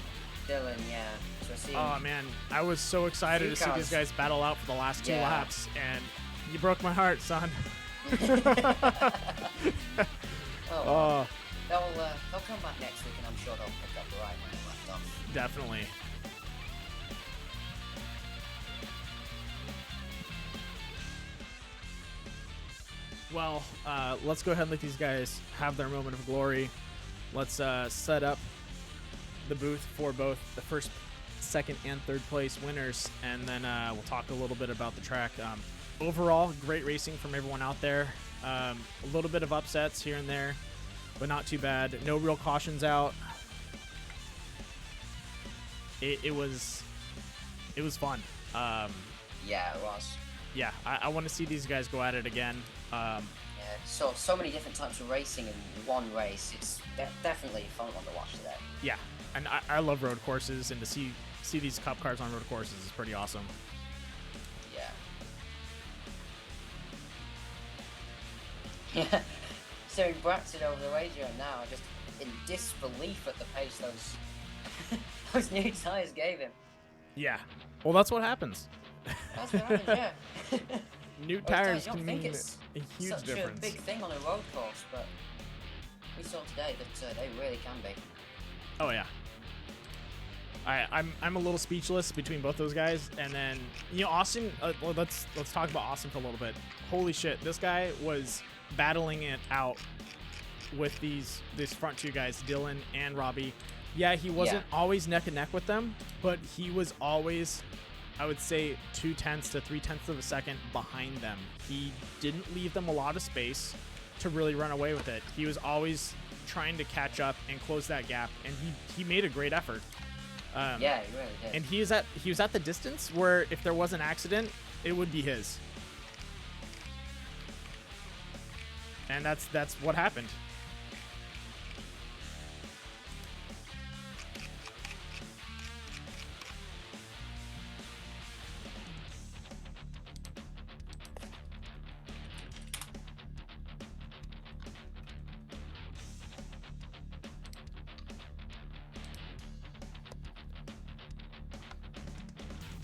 Dylan, yeah. So oh man, I was so excited to see these guys battle out for the last 2 laps, and you broke my heart, son. They'll come back next week, and I'm sure they'll pick up right when they left off. Definitely. Well, let's go ahead and let these guys have their moment of glory. Let's set up the booth for both the first, second, and third place winners, and then we'll talk a little bit about the track. Overall, great racing from everyone out there. A little bit of upsets here and there, but not too bad. No real cautions out. It was fun. Yeah, it was. yeah, I want to see these guys go at it again. Yeah, so many different types of racing in one race. It's definitely a fun one to watch today. Yeah, and I love road courses, and to see these cup cars on road courses is pretty awesome. Yeah. Seeing Braxton over the radio now, just in disbelief at the pace those new tires gave him. Yeah. Well, that's what happens. That's what happens, yeah. New tires can mean a huge such difference. A big thing on a road course, but we saw today that they really can be. Oh yeah. I'm a little speechless between both those guys, and then Austin. Well, let's talk about Austin for a little bit. Holy shit, this guy was battling it out with these front two guys, Dylan and Robbie. Yeah, he wasn't always neck and neck with them, but he was always, I would say, 0.2 to 0.3 of a second behind them. He didn't leave them a lot of space to really run away with it. He was always trying to catch up and close that gap, and he made a great effort. Yeah, he really did. And he was at the distance where if there was an accident, it would be his. And that's what happened.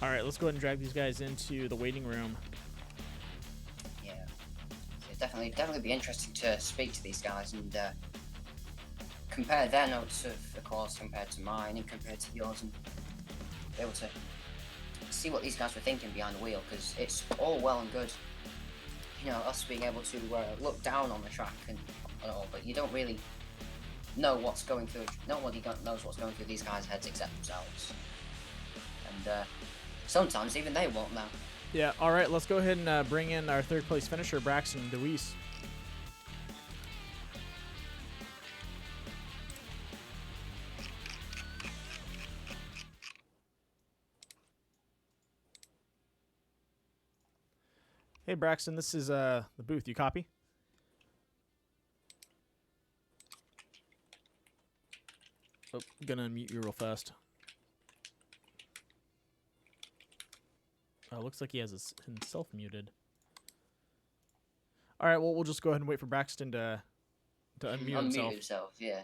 All right, let's go ahead and drag these guys into the waiting room. Yeah, so definitely be interesting to speak to these guys and compare their notes of the course compared to mine and compared to yours, and be able to see what these guys were thinking behind the wheel, because it's all well and good, us being able to look down on the track and all, but you don't really know what's going through. Nobody knows what's going through these guys' heads except themselves, and sometimes even they won't know. Yeah, all right, let's go ahead and bring in our third place finisher, Braxton DeWeese. Hey, Braxton, this is the booth. You copy? Oh, gonna unmute you real fast. Oh, looks like he has himself muted. All right, well, we'll just go ahead and wait for Braxton to unmute himself. Unmute himself, yeah.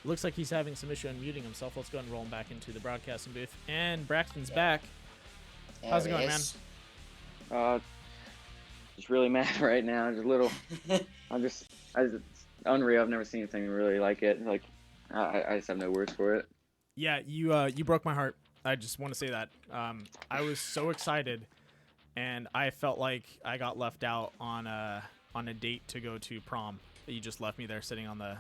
Looks like he's having some issue unmuting himself. Let's go ahead and roll him back into the broadcasting booth. And Braxton's back. How's it going, man? Just really mad right now. Just a little. It's unreal. I've never seen anything really like it. Like, I just have no words for it. Yeah, you broke my heart. I just want to say that. I was so excited, and I felt like I got left out on a date to go to prom. You just left me there sitting on the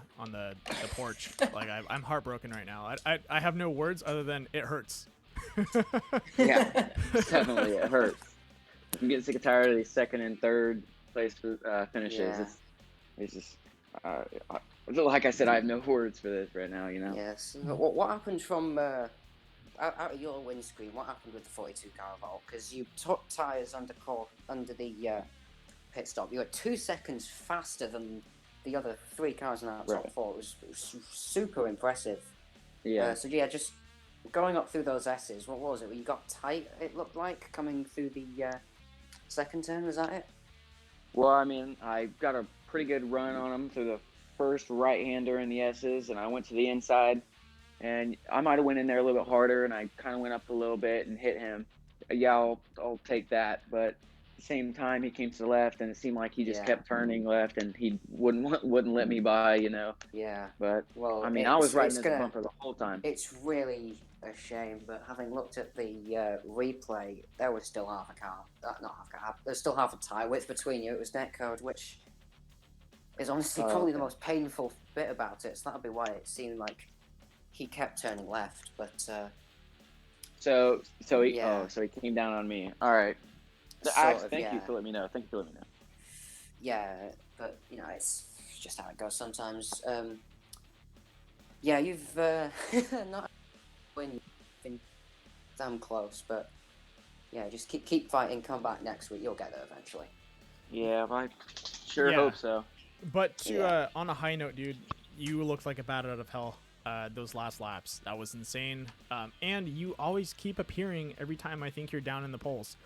porch. Like, I'm heartbroken right now. I have no words other than it hurts. Yeah, definitely it hurts. I'm getting sick and tired of these second and third place finishes. Yeah. It's just like I said, I have no words for this right now. Yes. What happened from out of your windscreen? What happened with the 42 Caraval? Because you took tires under the pit stop. You were 2 seconds faster than the other 3 cars in our top 4. It was super impressive. Yeah. So yeah, just going up through those S's. What was it? You got tight. It looked like coming through the second turn. Was that it? Well, I mean, I got a pretty good run on them through the first right-hander in the S's, and I went to the inside, and I might have went in there a little bit harder, and I kind of went up a little bit and hit him. Yeah, I'll take that, but the same time he came to the left, and it seemed like he just Yeah. kept turning left, and he wouldn't let me by, Yeah. But Well, I mean, I was riding it's his bumper the whole time. It's really a shame, but having looked at the replay, there was still half a car. Not half a car. There's still half a tire width between you. It was netcode, which is honestly probably the most painful bit about it. So that'll be why it seemed like he kept turning left. But so he yeah. so he came down on me. All right. Thank you for letting me know. Yeah, but it's just how it goes sometimes. Yeah, you've not been damn close, but yeah, just keep fighting. Come back next week. You'll get there eventually. Yeah, I sure hope so. But on a high note, dude, you looked like a bat out of hell those last laps. That was insane. And you always keep appearing every time I think you're down in the polls.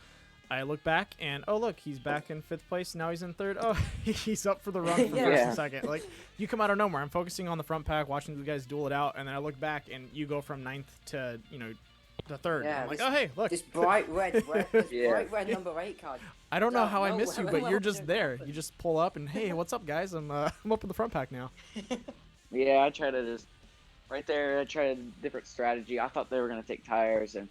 I look back and, oh, look, he's back in 5th place. Now he's in 3rd. Oh, he's up for the run for first and second. Like, you come out of nowhere. I'm focusing on the front pack, watching the guys duel it out, and then I look back and you go from 9th to, the 3rd. Yeah, I'm like, oh, hey, look. This bright red bright red number 8 card. I don't know how I missed you, but you're just there. You just pull up and, hey, what's up, guys? I'm up in the front pack now. Yeah, I tried to just right there. I tried a different strategy. I thought they were going to take tires, and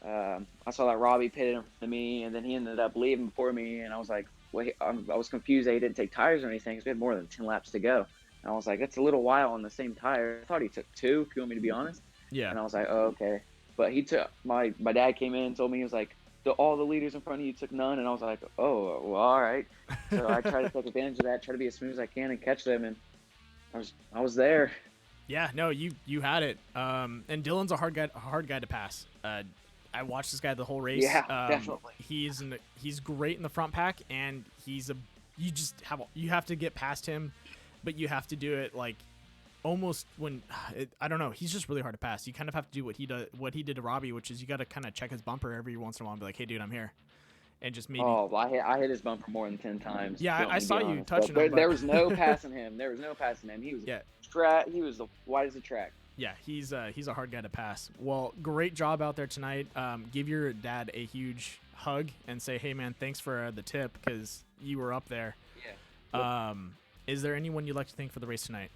I saw that Robbie pitted in front of me, and then he ended up leaving before me, and I was like, wait, I was confused that he didn't take tires or anything because we had more than 10 laps to go. And I was like, that's a little while on the same tire. I thought he took 2, if you want me to be honest. Yeah. And I was like, oh, okay. But he took, my dad came in and told me, he was like, all the leaders in front of you took none, and I was like, oh, well, all right. So I tried to take advantage of that, try to be as smooth as I can and catch them, and I was there. Yeah, no, you had it. And Dylan's a hard guy to pass. I watched this guy the whole race. Yeah, definitely. He's great in the front pack, and you have to get past him, but you have to do it like almost I don't know. He's just really hard to pass. You kind of have to do what he did to Robbie, which is you got to kind of check his bumper every once in a while and be like, hey, dude, I'm here. And just maybe. Oh, I hit his bumper more than 10 times. Yeah, I saw you touching him. There was no passing him. He was he was the wide as a track. Yeah, he's a hard guy to pass. Well, great job out there tonight. Give your dad a huge hug and say, hey, man, thanks for the tip because you were up there. Yeah. Is there anyone you'd like to thank for the race tonight?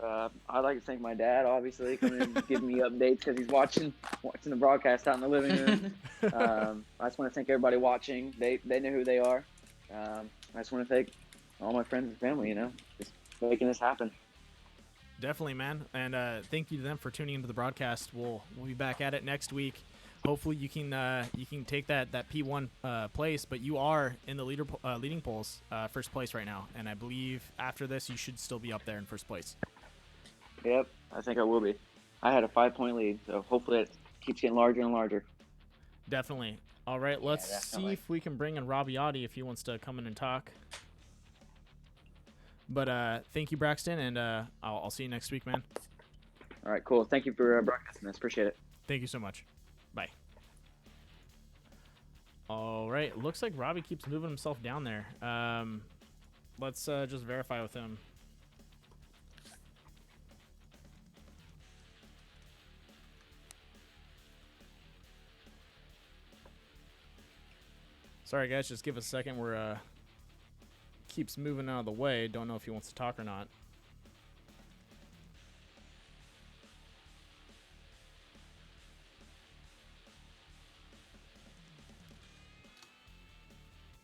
I'd like to thank my dad, obviously, coming in and giving me updates because he's watching the broadcast out in the living room. I just want to thank everybody watching. They know who they are. I just want to thank all my friends and family, just making this happen. Definitely, man. And thank you to them for tuning into the broadcast. We'll be back at it next week. Hopefully you can take that P1 place, but you are in the leading polls, first place right now. And I believe after this you should still be up there in first place. Yep, I think I will be. I had a 5-point lead, so hopefully it keeps getting larger and larger. Definitely. All right, let's see if we can bring in Robbiotti if he wants to come in and talk. But thank you, Braxton, and I'll see you next week, man. All right, cool. Thank you for broadcasting this. Appreciate it. Thank you so much. Bye. All right, looks like Robbie keeps moving himself down there. Let's just verify with him. Sorry, guys, just give us a second. We're keeps moving out of the way. Don't know if he wants to talk or not.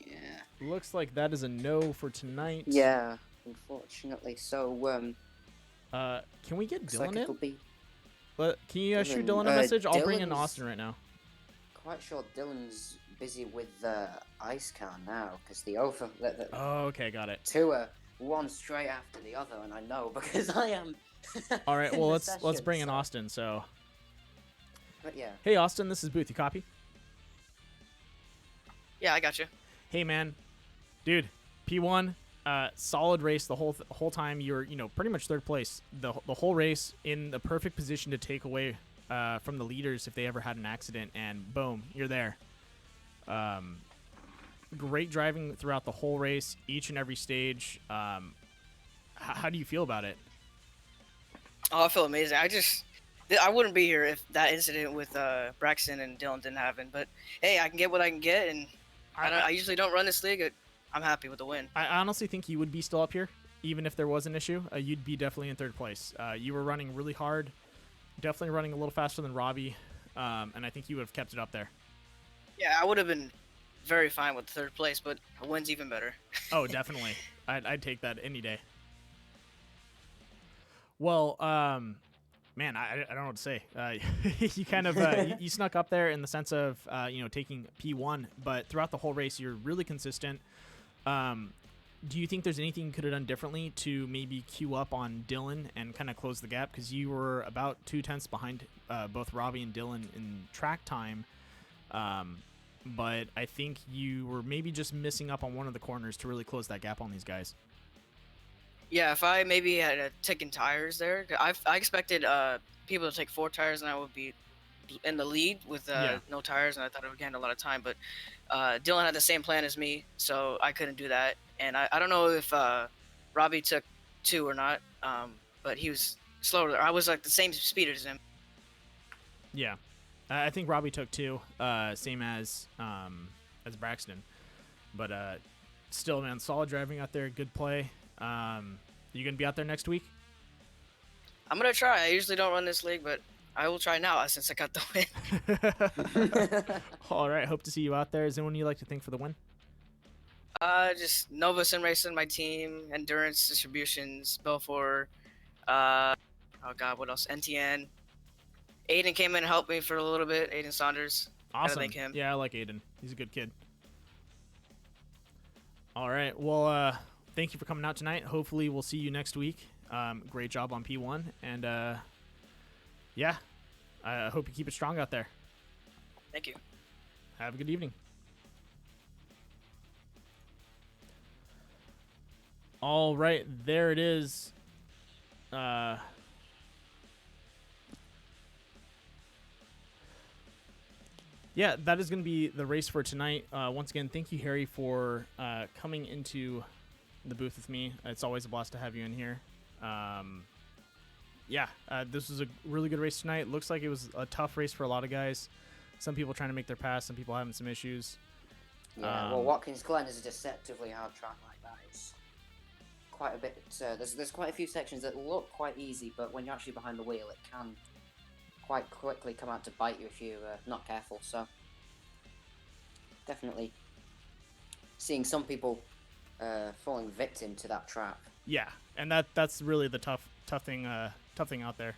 Yeah. Looks like that is a no for tonight. Yeah, unfortunately. So, can we get Dylan in? Can you shoot Dylan a message? I'll bring in Austin right now. Quite sure Dylan's busy with the ice car now because oh, okay, got it. 2 are one straight after the other, and I know because I am. All right, well let's bring in Austin. So, but yeah. Hey Austin, this is Booth. You copy? Yeah, I got you. Hey man, dude, P1, solid race the whole time. You're pretty much third place the whole race, in the perfect position to take away from the leaders if they ever had an accident, and boom, you're there. Great driving throughout the whole race, each and every stage. How do you feel about it? Oh, I feel amazing. I wouldn't be here if that incident with Braxton and Dylan didn't happen. But hey, I can get what I can get, and I usually don't run this league. I'm happy with the win. I honestly think you would be still up here, even if there was an issue. You'd be definitely in third place. You were running really hard, definitely running a little faster than Robbie, and I think you would have kept it up there. Yeah, I would have been very fine with third place, but a win's even better. Oh, definitely. I'd take that any day. Well, man, I don't know what to say. You kind of you snuck up there in the sense of taking P1, but throughout the whole race, you're really consistent. Do you think there's anything you could have done differently to maybe queue up on Dylan and kind of close the gap? Because you were about 2/10 behind both Robbie and Dylan in track time, but I think you were maybe just missing up on one of the corners to really close that gap on these guys. Yeah, if I maybe had taken tires there, I expected people to take 4 tires and I would be in the lead with no tires, and I thought it would gain a lot of time. But Dylan had the same plan as me, so I couldn't do that. And I don't know if Robbie took 2 or not, but he was slower. I was like the same speed as him. Yeah, I think Robbie took 2, same as Braxton. But still, man, solid driving out there, good play. You gonna be out there next week? I'm gonna try. I usually don't run this league, but I will try now since I got the win. All right, hope to see you out there. Is anyone you'd like to thank for the win? Just Nova Sim Racing, my team, Endurance Distributions, Belfour, oh god, what else? NTN. Aiden came in and helped me for a little bit. Aiden Saunders. Awesome. Gotta thank him. Yeah, I like Aiden. He's a good kid. All right. Well, thank you for coming out tonight. Hopefully, we'll see you next week. Great job on P1, and yeah, I hope you keep it strong out there. Thank you. Have a good evening. All right, there it is. Yeah, that is going to be the race for tonight. Once again, thank you, Harry, for coming into the booth with me. It's always a blast to have you in here. This was a really good race tonight. Looks like it was a tough race for a lot of guys. Some people trying to make their pass, some people having some issues. Yeah, well, Watkins Glen is a deceptively hard track like that. It's quite a bit. There's quite a few sections that look quite easy, but when you're actually behind the wheel, it can quite quickly come out to bite you if you're not careful. So definitely seeing some people falling victim to that trap. Yeah, and that's really the tough thing out there.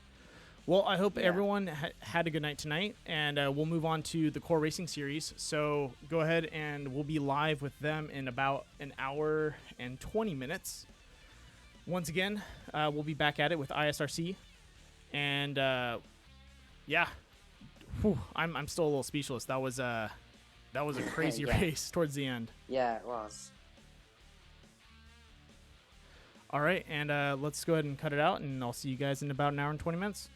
Well, I hope everyone had a good night tonight, and we'll move on to the Core Racing Series. So go ahead, and we'll be live with them in about an hour and 20 minutes. Once again, we'll be back at it with ISRC, and I'm still a little speechless. That was a crazy race towards the end. Yeah, it was. All right, and let's go ahead and cut it out, and I'll see you guys in about an hour and 20 minutes.